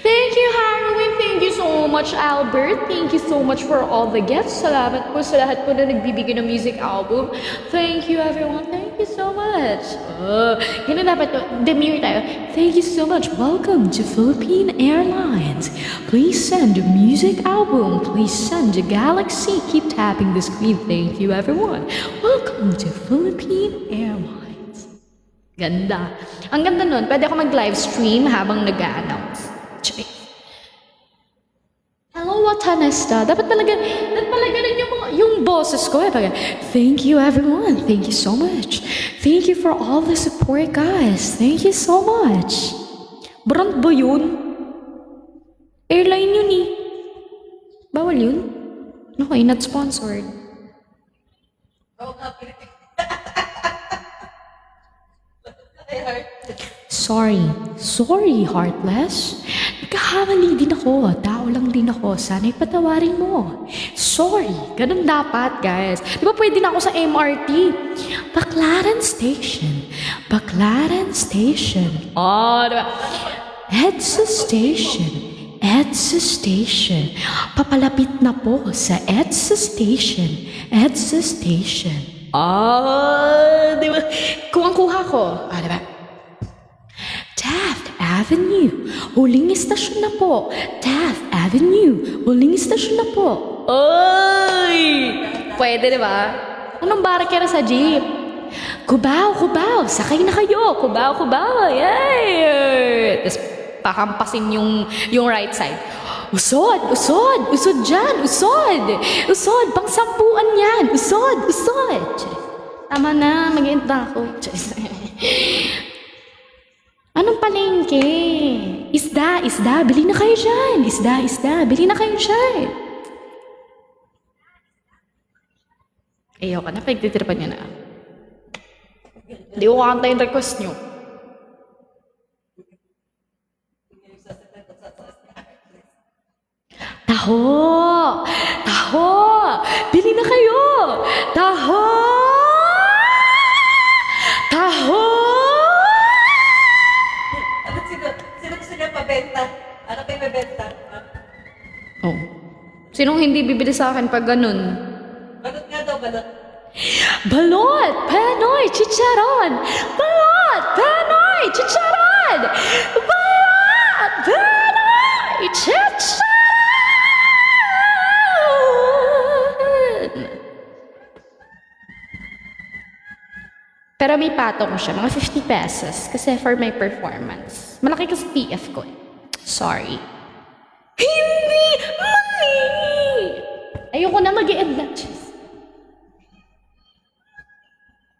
Thank you, Harwin. Thank you so much, Albert. Thank you so much for all the gifts. Salamat po sa lahat po na nagbibigay ng music album. Thank you, everyone. Thank you so much. Yun na dapat to. Demure tayo. Thank you so much. Welcome to Philippine Airlines. Please send a music album. Please send a galaxy. Keep tapping the screen. Thank you, everyone. Welcome to Philippine Airlines. Ganda. Ang ganda nun. Pwede ako mag-live stream habang nag-a-announce. Hello, Watanesta. Dapat pala ganun yung boses ko. Thank you, everyone. Thank you so much. Thank you for all the support, guys. Thank you so much. Brand ba yun? Airline yun eh. Bawal yun? Okay, not sponsored. Sorry, Heartless. Nagkakamali din ako. Tao lang din ako. Sana'y patawarin mo. Sorry. Ganun dapat, guys. Di ba pwede na ako sa MRT? Baclaran Station. Diba? EDSA Station. Papalapit na po sa EDSA Station. Diba? Kuwang-kuha ko. Diba? Taft Avenue. Huling istasyon na po. Taft Avenue. Huling istasyon na po. Oy! Pwede, di ba? Anong barakera sa jeep? Cubao. Sakay na kayo. Cubao. Yay! Tapos pakampasin yung right side. Usod dyan. Usod. Pang-sampuan yan. Usod. Tama na. Mag-end na ako. Anong palengke? Isda. Bili na kayo dyan. Isda. Bili na kayo dyan. Ayaw ka na. Pagtitripan niya na. Hindi ko kakanta yung request niyo. Taho. Taho! Bili na kayo! Taho! Taho! Ano sino gusto niya pabenta? Ano kayo mabenta? Oh. Sinong hindi bibili sa akin pag ganun? Balot nga daw, balot. Balot! Penoy! Chicharon! Balot! Penoy! Chicharon! Balot! Penoy! Chicharon! Pero may patong siya, mga 50 pesos. Kasi for my performance. Malaki kasi PF ko eh. Sorry. Hindi! Mali! Ayoko na mag-i-end na cheese.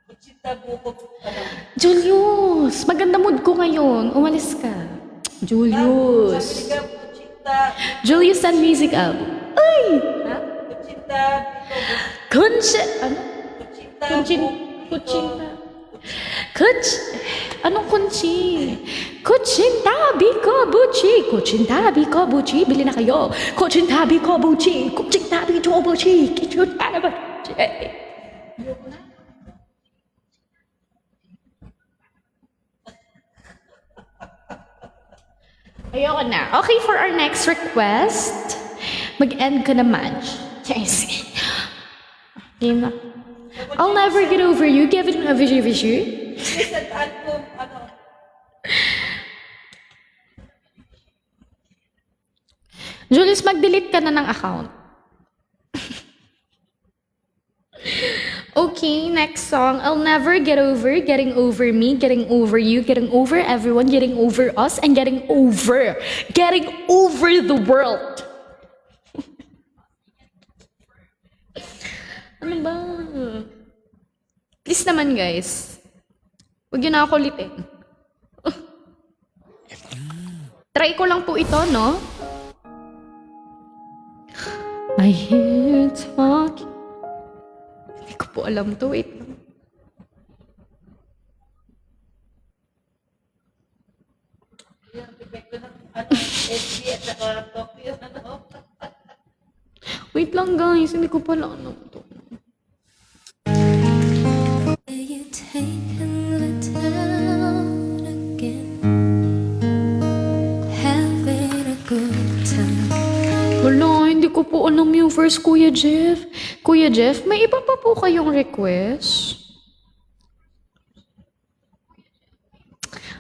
Kutsita, buko, ano. Julius! Maganda mood ko ngayon. Umalis ka. Julius. Sabi ka, kutsita, Julius and Music Album. Ay! Ha? kutsita, buko, Kunchi... Ano? kutsita, Kunchin... Kuchinta... Kuch... Anong kunchi? Kuchintabi ko buchi! Kuchintabi ko buchi! Bili na kayo! Kuchintabi ko buchi! Kuchintabi ko buchi! Kuchintabi ko buchi! Ayoko na. Okay, for our next request, mag-end ka naman. Yes. Game na. I'll never get over you. Give it a vision. Recent album, ano. Julius, mag-delete ka na ng account. Okay, next song. I'll never get over getting over me, getting over you, getting over everyone, getting over us, and getting over the world. Ano ba? Please naman, guys. Huwag yun na ako ulitin. Try ko lang po ito, no? I hear talking. Hindi ko po alam to. Wait lang. Yung epekto ng, ano, SD at saka Tokyo, ano. Wait lang, guys. Hindi ko pala alam to. You taking the town again, having a good time. Wala, hindi ko po alam yung first, Kuya Jeff. Kuya Jeff, may iba pa po kayong request?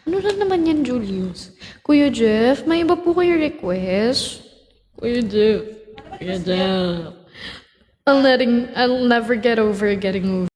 Ano na naman yan, Julius? Kuya Jeff, may iba po kayong request? Kuya Jeff. Kuya Jeff. I'll never get over getting over.